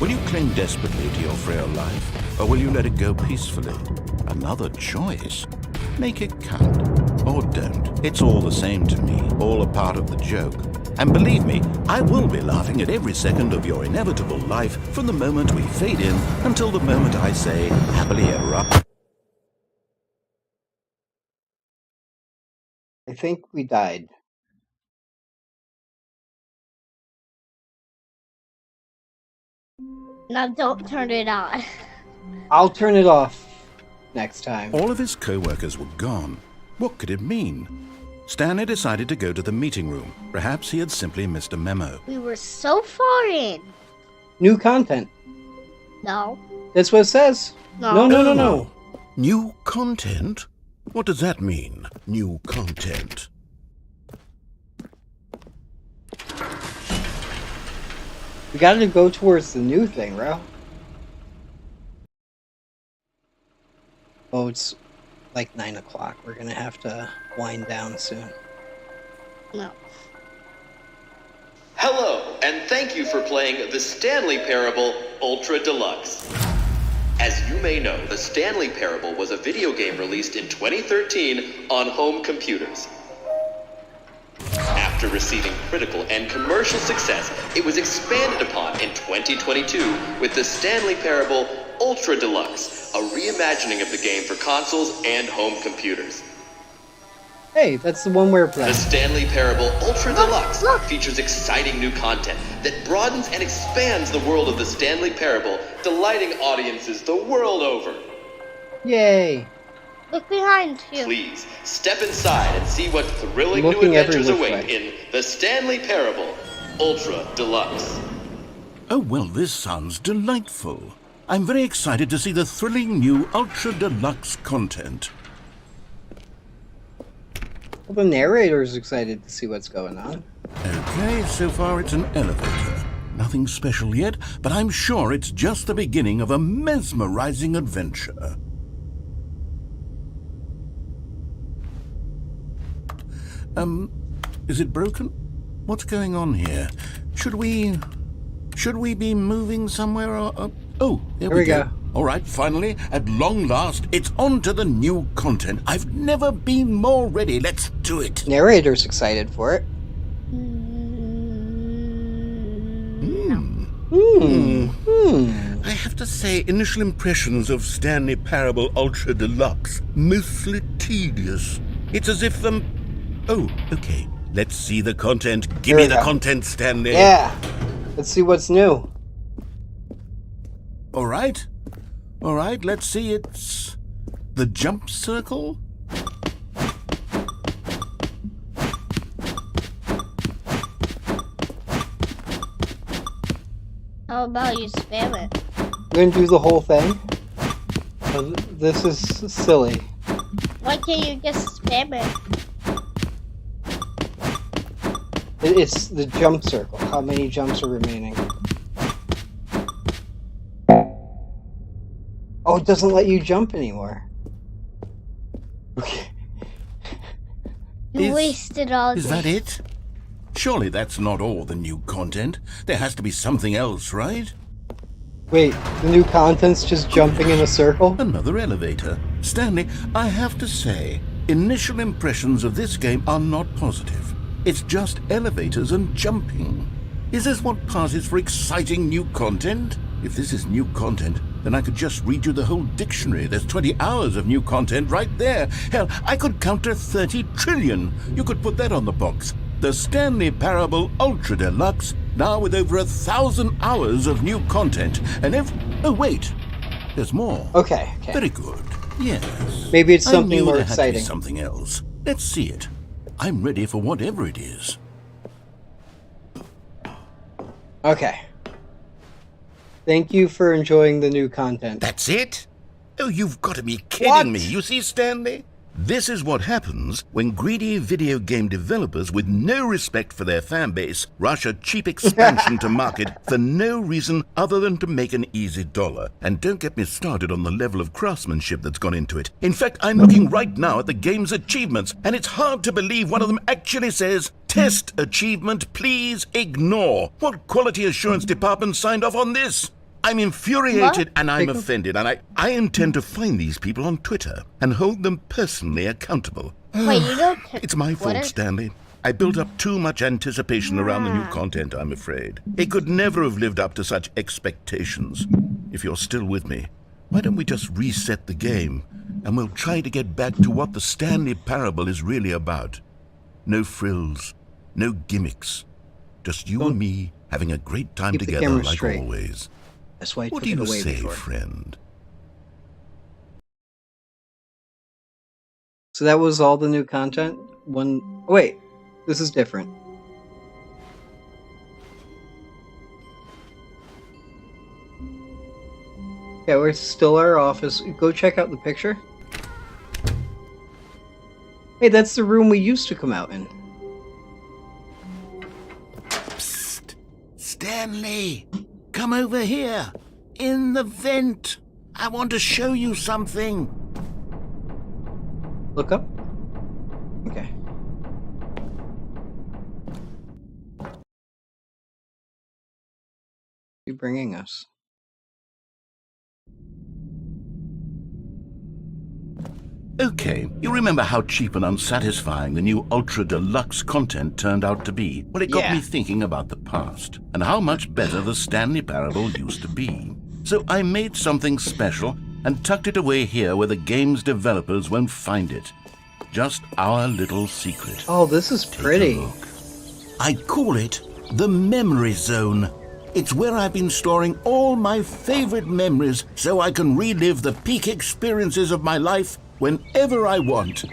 Will you cling desperately to your frail life? Or will you let it go peacefully? Another choice. Make it count. Or don't. It's all the same to me. All a part of the joke. And believe me, I will be laughing at every second of your inevitable life from the moment we fade in until the moment I say, happily ever up. I think we died. Now don't turn it on. I'll turn it off next time. All of his co-workers were gone. What could it mean? Stanley decided to go to the meeting room. Perhaps he had simply missed a memo. We were so far in. New content. No. That's what it says. No. No. New content? What does that mean, new content? We gotta go towards the new thing, bro. Oh, it's like 9 o'clock. We're gonna have to wind down soon. No. Hello, and thank you for playing the Stanley Parable Ultra Deluxe. As you may know, the Stanley Parable was a video game released in 2013 on home computers. After receiving critical and commercial success, it was expanded upon in 2022 with the Stanley Parable Ultra Deluxe, a reimagining of the game for consoles and home computers. Hey, that's the one we're The playing. Stanley Parable Ultra Deluxe features exciting new content that broadens and expands the world of the Stanley Parable, delighting audiences the world over. Yay! Look behind you. Please, step inside and see what thrilling new Looking every adventures which await way. in the Stanley Parable Ultra Deluxe. Oh, well, this sounds delightful. I'm very excited to see the thrilling new Ultra Deluxe content. Well, the narrator's excited to see what's going on. Okay, so far it's an elevator. Nothing special yet, but I'm sure it's just the beginning of a mesmerizing adventure. Is it broken? What's going on here? Should we be moving somewhere or... Oh, there we go. All right, finally, at long last, it's on to the new content. I've never been more ready. Let's do it. Narrator's excited for it. I have to say, initial impressions of Stanley Parable Ultra Deluxe, mostly tedious. It's as if Oh, okay. Let's see the content. Give me the content, Stanley. Yeah. Let's see what's new. All right, let's see. It's the jump circle. How about you spam it? We're gonna do the whole thing. This is silly. Why can't you just spam it? It's the jump circle. How many jumps are remaining? Oh, it doesn't let you jump anymore. Okay. You wasted all Is that it? Surely that's not all the new content. There has to be something else, right? Wait, the new content's just jumping in a circle? Another elevator. Stanley, I have to say, initial impressions of this game are not positive. It's just elevators and jumping. Is this what passes for exciting new content? If this is new content, then I could just read you the whole dictionary. There's 20 hours of new content right there. Hell, I could counter 30 trillion. You could put that on the box. The Stanley Parable Ultra Deluxe, now with over 1,000 hours of new content. And oh, wait. There's more. Okay. Very good. Yes. Maybe it's something I knew more there had to be exciting. something else. Let's see it. I'm ready for whatever it is. Okay. Thank you for enjoying the new content. That's it? Oh, you've got to be kidding What? me. You see, Stanley? This is what happens when greedy video game developers with no respect for their fan base rush a cheap expansion to market for no reason other than to make an easy dollar. And don't get me started on the level of craftsmanship that's gone into it. In fact, I'm looking right now at the game's achievements, and it's hard to believe one of them actually says, "Test achievement, please ignore." What quality assurance department signed off on this? I'm infuriated and I'm offended, and I intend to find these people on Twitter and hold them personally accountable. Wait, you don't... It's my fault, Stanley. I built up too much anticipation around the new content, I'm afraid. It could never have lived up to such expectations. If you're still with me, why don't we just reset the game, and we'll try to get back to what the Stanley Parable is really about. No frills, no gimmicks. Just you and me having a great time together like straight. always. That's why I What took do it you away say, before. friend? So that was all the new content? Wait, this is different. Yeah, we're still our office. Go check out the picture. Hey, that's the room we used to come out in. Psst! Stanley! Come over here! In the vent! I want to show you something! Look up. Okay. You bringing us? Okay, you remember how cheap and unsatisfying the new Ultra Deluxe content turned out to be? Well, it got me thinking about the past, and how much better the Stanley Parable used to be. So I made something special and tucked it away here where the game's developers won't find it. Just our little secret. Oh, this is pretty. Take a look. I call it the Memory Zone. It's where I've been storing all my favorite memories so I can relive the peak experiences of my life whenever I want.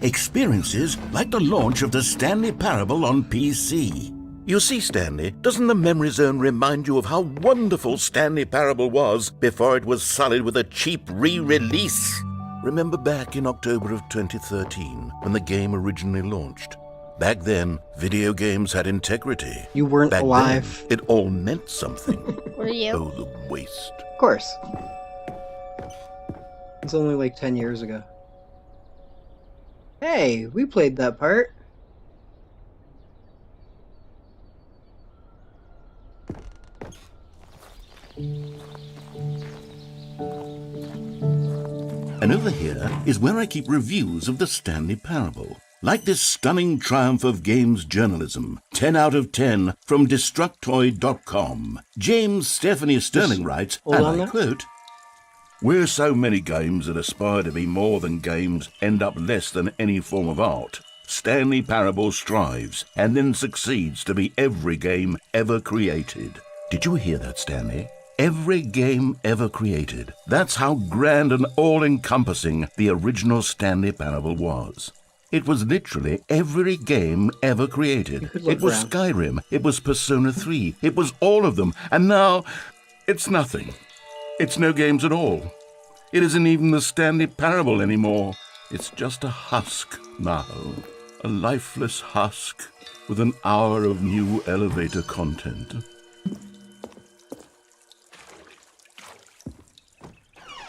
Experiences like the launch of the Stanley Parable on PC. You see, Stanley, doesn't the Memory Zone remind you of how wonderful Stanley Parable was before it was sullied with a cheap re-release? Remember back in October of 2013 when the game originally launched? Back then, video games had integrity. You weren't Back alive. Then, it all meant something. Were you? Oh, the waste. Of course. It's only like 10 years ago. Hey, we played that part. is where I keep reviews of the Stanley Parable. Like this stunning triumph of games journalism, 10 out of 10 from Destructoid.com. James Stephanie Sterling writes, and I quote, "Where so many games that aspire to be more than games end up less than any form of art, Stanley Parable strives and then succeeds to be every game ever created." Did you hear that, Stanley? Every game ever created. That's how grand and all-encompassing the original Stanley Parable was. It was literally every game ever created. It was Skyrim. It was Persona 3. It was all of them. And now, it's nothing. It's no games at all. It isn't even the Stanley Parable anymore. It's just a husk now. A lifeless husk with an hour of new elevator content.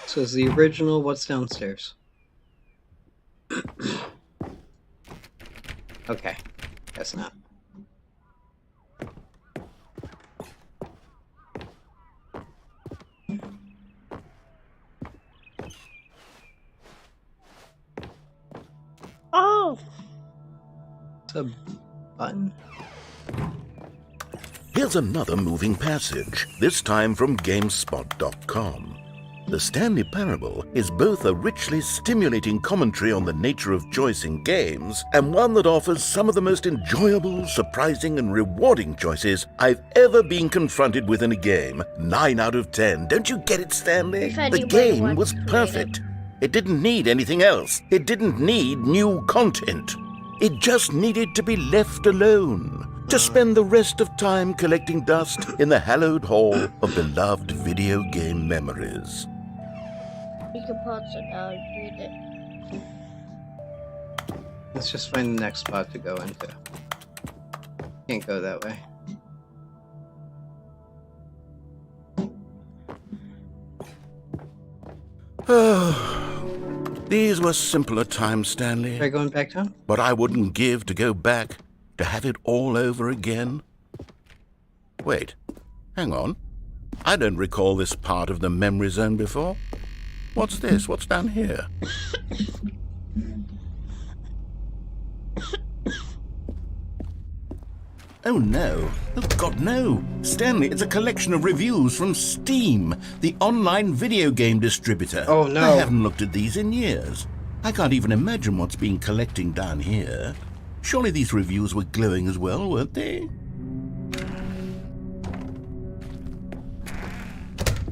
So is the original what's downstairs? Okay, guess not. Oh! It's a button? Here's another moving passage, this time from GameSpot.com. The Stanley Parable is both a richly stimulating commentary on the nature of choice in games and one that offers some of the most enjoyable, surprising, and rewarding choices I've ever been confronted with in a game. 9 out of 10. Don't you get it, Stanley? The game was perfect. It didn't need anything else. It didn't need new content. It just needed to be left alone, to spend the rest of time collecting dust in the hallowed hall of beloved video game memories. You can pause it now and read it. Let's just find the next spot to go into. Can't go that way. These were simpler times, Stanley. Try going back down? But I wouldn't give to go back, to have it all over again. Wait, hang on. I don't recall this part of the memory zone before. What's this? What's down here? Oh no. Oh God, no. Stanley, it's a collection of reviews from Steam, the online video game distributor. Oh no. I haven't looked at these in years. I can't even imagine what's been collecting down here. Surely these reviews were glowing as well, weren't they?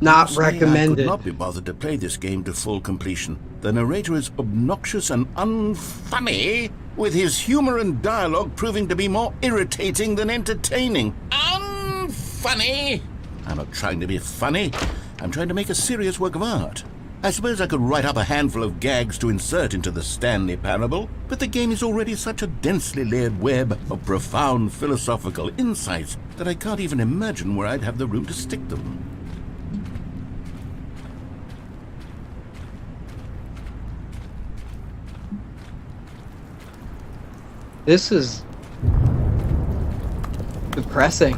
Not Honestly, I recommended. could not be bothered to play this game to full completion. The narrator is obnoxious and unfunny, with his humor and dialogue proving to be more irritating than entertaining. Unfunny! I'm not trying to be funny. I'm trying to make a serious work of art. I suppose I could write up a handful of gags to insert into the Stanley Parable, but the game is already such a densely layered web of profound philosophical insights that I can't even imagine where I'd have the room to stick them. This is depressing.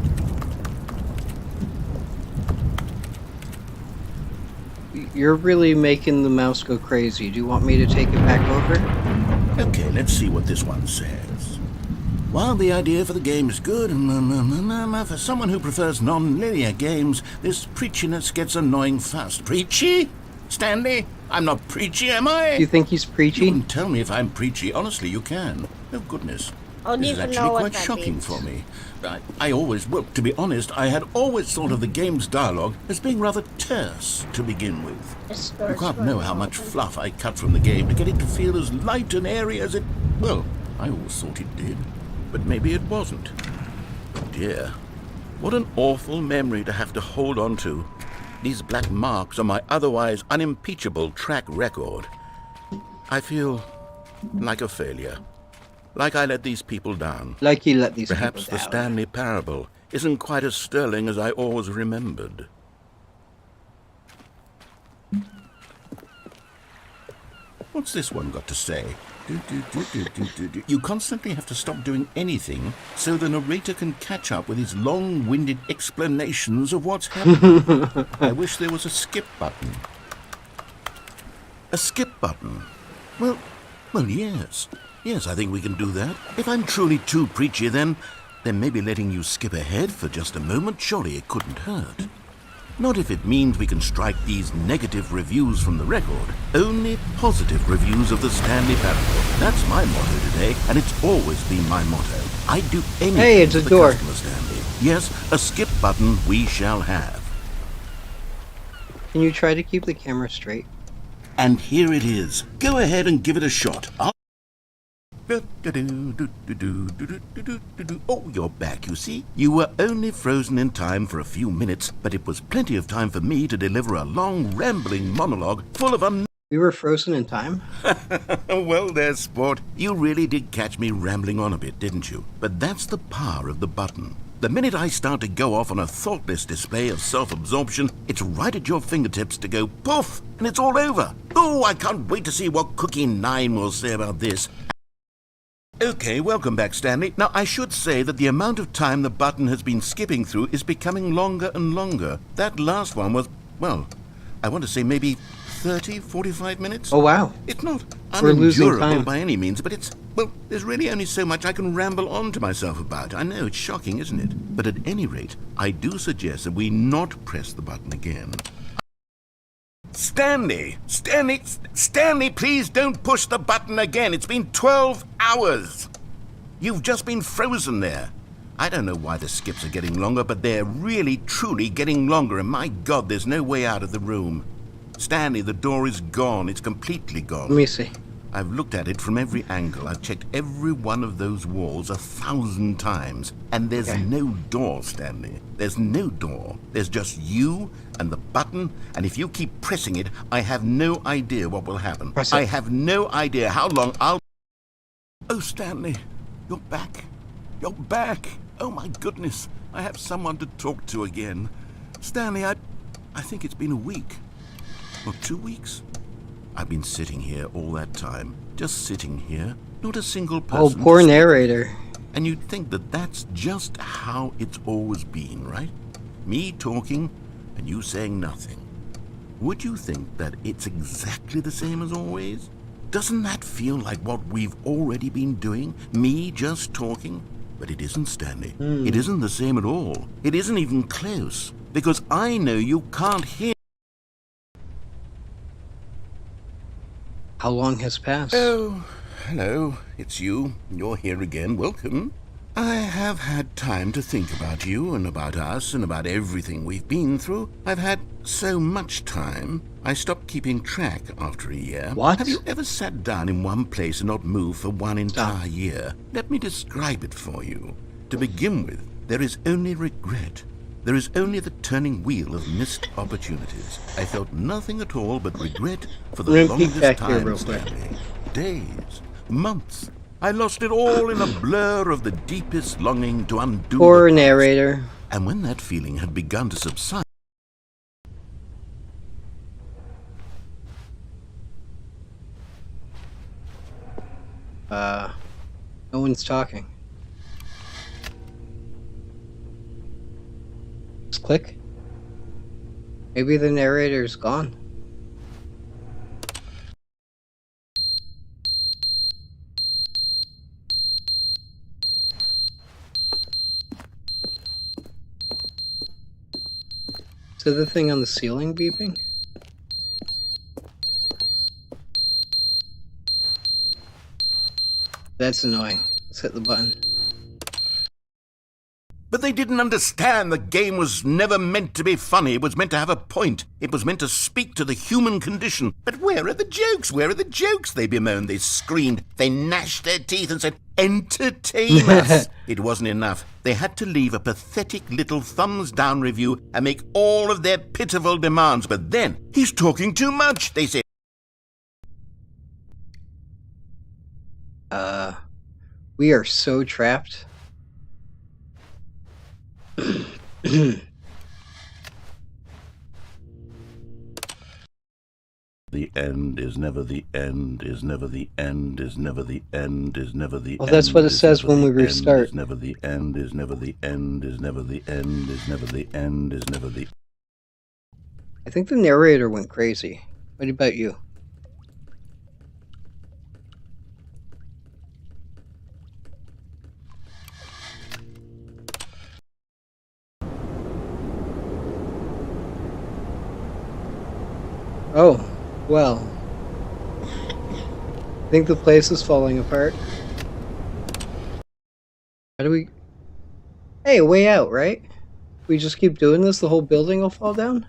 You're really making the mouse go crazy. Do you want me to take it back over? Okay, let's see what this one says. While the idea for the game is good, for someone who prefers non-linear games, this preachiness gets annoying fast. Preachy? Stanley? I'm not preachy, am I? Do you think he's You preachy? can tell me if I'm preachy. Honestly, you can. Oh, goodness. I don't This is even actually know what quite that shocking means. for me. Well, to be honest, I had always thought of the game's dialogue as being rather terse to begin with. You can't know how much fluff I cut from the game to get it to feel as light and airy as it... Well, I always thought it did. But maybe it wasn't. Dear, what an awful memory to have to hold on to. These black marks on my otherwise unimpeachable track record. I feel like a failure. Like I let these people down. Like you let these Perhaps people the down. Stanley Parable isn't quite as sterling as I always remembered. What's this one got to say? You constantly have to stop doing anything so the narrator can catch up with his long-winded explanations of what's happening. I wish there was a skip button. A skip button. Well, yes. Yes, I think we can do that. If I'm truly too preachy, then maybe letting you skip ahead for just a moment, surely it couldn't hurt. Not if it means we can strike these negative reviews from the record. Only positive reviews of the Stanley Parable. That's my motto today, and it's always been my motto. I'd do anything Hey, it's for a the door. customer, Stanley. Yes, a skip button we shall have. Can you try to keep the camera straight? And here it is. Go ahead and give it a shot. Oh, you're back, you see. You were only frozen in time for a few minutes, but it was plenty of time for me to deliver a long, rambling monologue full of We were frozen in time? Well, there, sport. You really did catch me rambling on a bit, didn't you? But that's the power of the button. The minute I start to go off on a thoughtless display of self-absorption, it's right at your fingertips to go poof, and it's all over. Oh, I can't wait to see what Cookie 9 will say about this. Okay, welcome back, Stanley. Now, I should say that the amount of time the button has been skipping through is becoming longer and longer. That last one was, well, I want to say maybe 30, 45 minutes. Oh, wow. It's not We're losing unendurable time. by any means, but it's, well, there's really only so much I can ramble on to myself about. I know, it's shocking, isn't it? But at any rate, I do suggest that we not press the button again. Stanley, please don't push the button again. It's been 12 hours. You've just been frozen there. I don't know why the skips are getting longer, but they're really, truly getting longer, and my God, there's no way out of the room. Stanley, the door is gone. It's completely gone. Let me see. I've looked at it from every angle. I've checked every one of those walls 1,000 times. And there's no door, Stanley. There's no door. There's just you and the button. And if you keep pressing it, I have no idea what will happen. Press it. I have no idea how long I'll... Oh, Stanley, you're back. You're back. Oh, my goodness. I have someone to talk to again. Stanley, I think it's been a week. Or 2 weeks. I've been sitting here all that time, just sitting here, not a single person. Oh, poor narrator. And you'd think that that's just how it's always been, right? Me talking and you saying nothing. Would you think that it's exactly the same as always? Doesn't that feel like what we've already been doing? Me just talking? But it isn't, Stanley. It isn't the same at all. It isn't even close. Because I know you can't hear. How long has passed? Oh, hello, it's you. You're here again. Welcome. I have had time to think about you and about us and about everything we've been through. I've had so much time, I stopped keeping track after a year. What? Have you ever sat down in one place and not moved for one entire year? Let me describe it for you. To begin with, there is only regret. There is only the turning wheel of missed opportunities. I felt nothing at all but regret for the We're gonna peek longest back here time, real quick. Stanley. Days, months. I lost it all in a blur of the deepest longing to undo Poor the past. narrator. And when that feeling had begun to subside, No one's talking. Just click. Maybe the narrator's gone. Is the thing on the ceiling beeping? That's annoying. Let's hit the button. but they didn't understand the game was never meant to be funny. It was meant to have a point. It was meant to speak to the human condition. But where are the jokes? Where are the jokes? They bemoaned, they screamed, they gnashed their teeth and said, entertain us. It wasn't enough. They had to leave a pathetic little thumbs-down review and make all of their pitiful demands. But then, he's talking too much, they said. We are so trapped. The end is never the end, is never the end, is never the end, is never the end. Well, that's what it says when we restart. Is never the end, is never the end, is never the end, is never the end, is never the... I think the narrator went crazy. What about you? Oh, well. I think the place is falling apart. How do we... Hey, a way out, right? We just keep doing this, the whole building will fall down?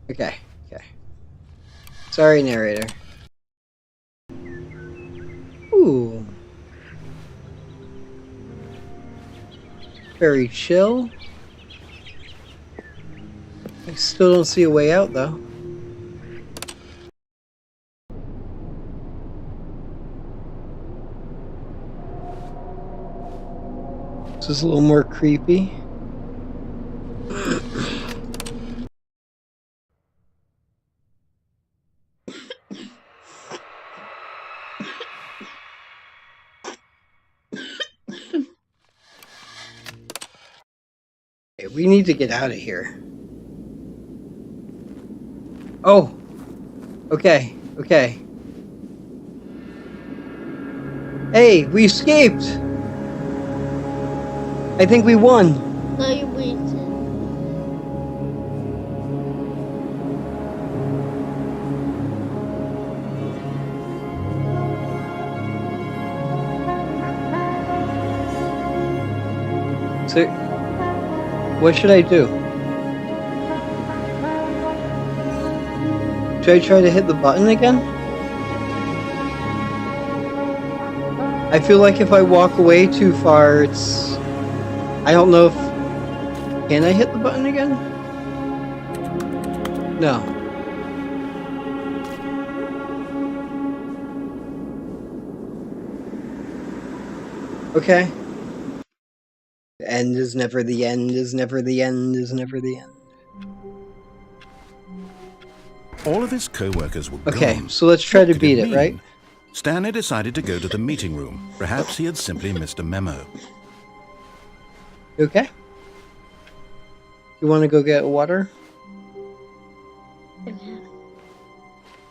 Okay, okay. Sorry, narrator. Ooh. Very chill. I still don't see a way out, though. This is a little more creepy. Okay, we need to get out of here. Oh! Okay, okay. Hey, we escaped! I think we won. No, you waited. So, what should I do? Should I try to hit the button again? I feel like if I walk away too far, it's... I don't know if... Can I hit the button again? No. Okay. The end is never the end, is never the end, is never the end. All of his co-workers were Okay, gone. so let's try What to could beat it, mean? right? Stanley decided to go to the meeting room. Perhaps he had simply missed a memo. You okay? You want to go get water?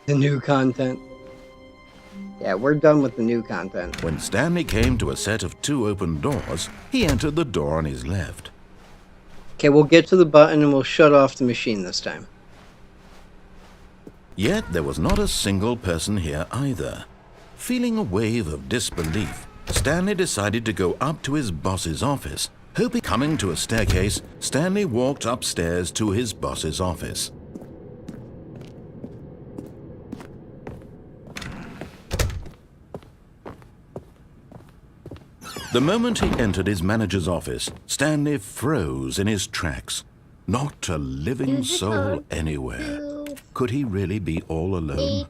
The new content. Yeah, we're done with the new content. When Stanley came to a set of 2 open doors, he entered the door on his left. Okay, we'll get to the button and we'll shut off the machine this time. Yet there was not a single person here either. Feeling a wave of disbelief, Stanley decided to go up to his boss's office. Hoping coming to a staircase, Stanley walked upstairs to his boss's office. The moment he entered his manager's office, Stanley froze in his tracks. Not a living soul anywhere. Could he really be all alone?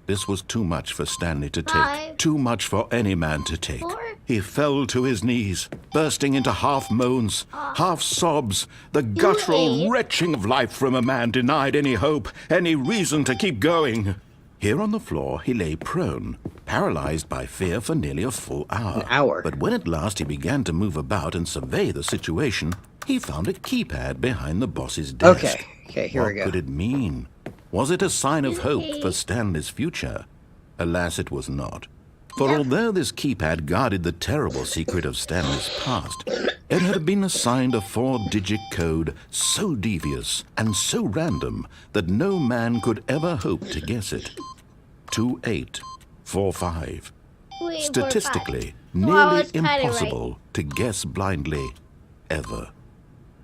This was too much for Stanley to take. 5, Too much for any man to take. 4. He fell to his knees, bursting into half moans, half sobs, the guttural 8. retching of life from a man denied any hope, any reason to keep going. Here on the floor, he lay prone, paralyzed by fear for nearly a full hour. An hour? But when at last he began to move about and survey the situation, he found a keypad behind the boss's desk. Okay, here we go. What could it mean? Was it a sign of hope for 8. Stanley's future? Alas, it was not. For although this keypad guarded the terrible secret of Stanley's past, it had been assigned a 4-digit code so devious and so random that no man could ever hope to guess it. 2845. Wait, Statistically, 4, 5. nearly it's kinda right. impossible to guess blindly, ever.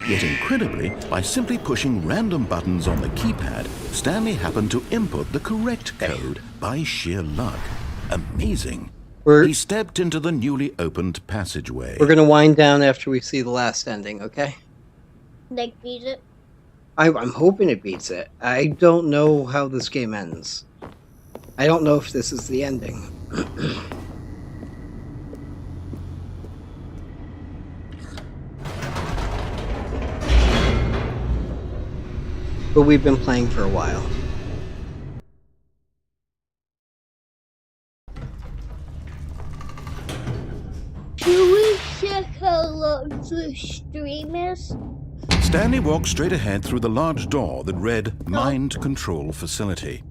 Yet incredibly, by simply pushing random buttons on the keypad, Stanley happened to input the correct code by sheer luck. Amazing. He stepped into the newly opened passageway. We're gonna wind down after we see the last ending, okay? Like, beat it. I'm hoping it beats it. I don't know how this game ends. I don't know if this is the ending. But we've been playing for a while. Should we check how long the stream is? Stanley walked straight ahead through the large door that read Mind Control Facility.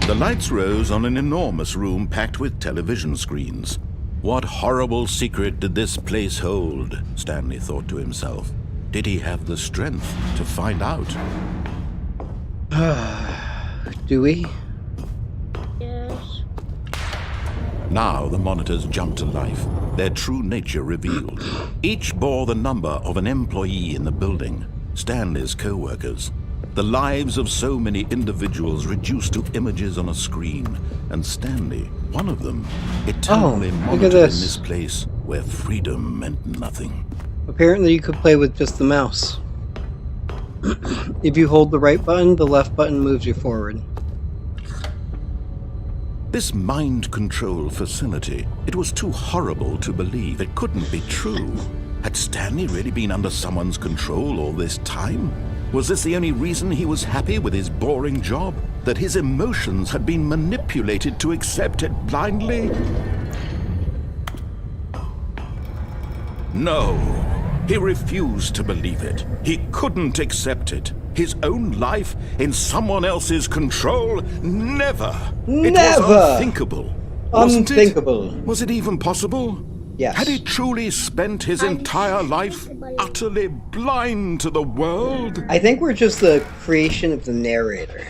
The lights rose on an enormous room packed with television screens. What horrible secret did this place hold? Stanley thought to himself. Did he have the strength to find out? Do we? Yes. Now the monitors jumped to life, their true nature revealed. Each bore the number of an employee in the building, Stanley's co-workers. The lives of so many individuals reduced to images on a screen, and Stanley, one of them, eternally monitored in this place where freedom meant nothing. Apparently you could play with just the mouse. If you hold the right button, the left button moves you forward. This mind control facility, it was too horrible to believe. It couldn't be true. Had Stanley really been under someone's control all this time? Was this the only reason he was happy with his boring job? That his emotions had been manipulated to accept it blindly? No, he refused to believe it. He couldn't accept it. His own life in someone else's control? Never! It was unthinkable. Unthinkable. Was it even possible? Yes. Had he truly spent his entire life utterly blind to the world? I think we're just the creation of the narrator.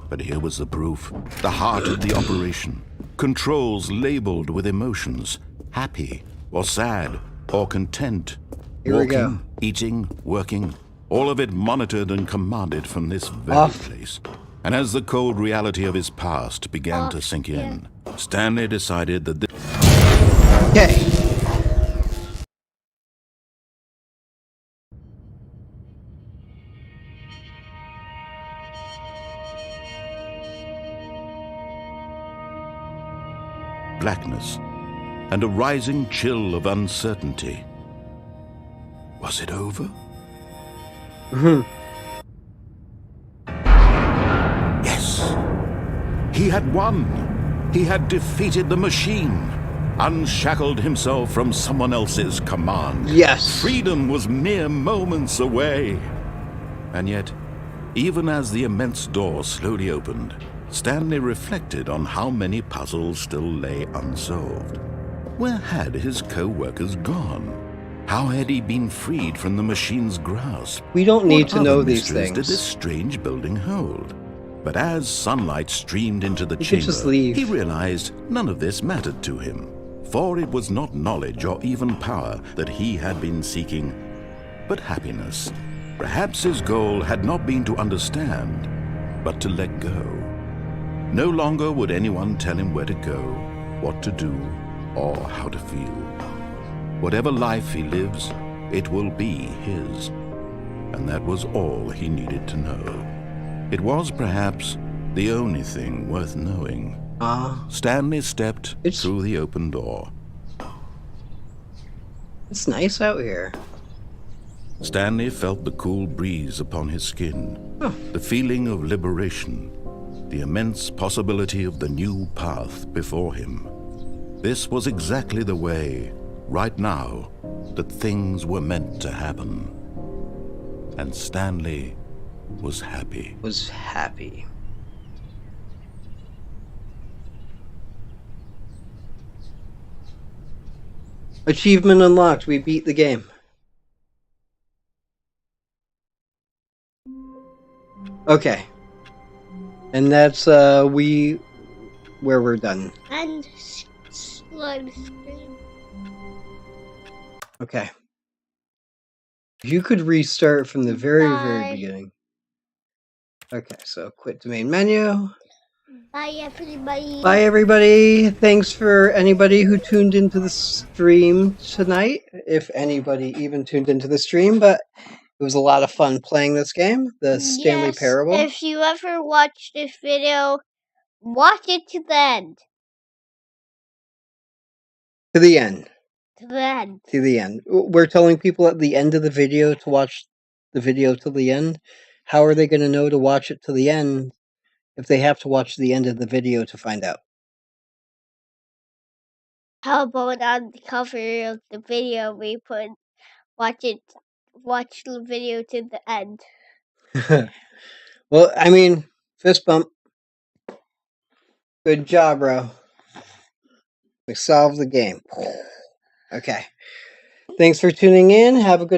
But here was the proof. The heart of the operation. Controls labeled with emotions. Happy, or sad, or content. Here we go. Walking, eating, working. All of it monitored and commanded from this very place. And as the cold reality of his past began to sink in, Stanley decided that this... Okay. blackness and a rising chill of uncertainty. Was it over? Yes! He had won! He had defeated the machine! Unshackled himself from someone else's command. Yes! Freedom was mere moments away! And yet, even as the immense door slowly opened, Stanley reflected on how many puzzles still lay unsolved. Where had his co-workers gone? How had he been freed from the machine's grasp? We don't need to know What other these mysteries things. did this strange building hold? But as sunlight streamed into the You could just chamber, leave. he realized none of this mattered to him. For it was not knowledge or even power that he had been seeking, but happiness. Perhaps his goal had not been to understand, but to let go. No longer would anyone tell him where to go, what to do, or how to feel. Whatever life he lives, it will be his. And that was all he needed to know. It was perhaps the only thing worth knowing. Stanley stepped through the open door. It's nice out here. Stanley felt the cool breeze upon his skin, the feeling of liberation, the immense possibility of the new path before him. This was exactly the way, right now, that things were meant to happen. And Stanley was happy. Achievement unlocked. We beat the game. Okay. And that's where we're done. And live stream. Okay. You could restart from the very Bye. beginning. Okay, so quit the main menu. Bye, everybody. Bye, everybody. Thanks for anybody who tuned into the stream tonight. If anybody even tuned into the stream, but it was a lot of fun playing this game, the Stanley Parable. If you ever watch this video, watch it to the end. To the end. To the end. To the end. We're telling people at the end of the video to watch the video till the end. How are they going to know to watch it to the end if they have to watch the end of the video to find out? How about on the cover of the video we put watch the video to the end. Well, I mean, fist bump. Good job, bro. We solved the game. Okay. Thanks for tuning in. Have a good night.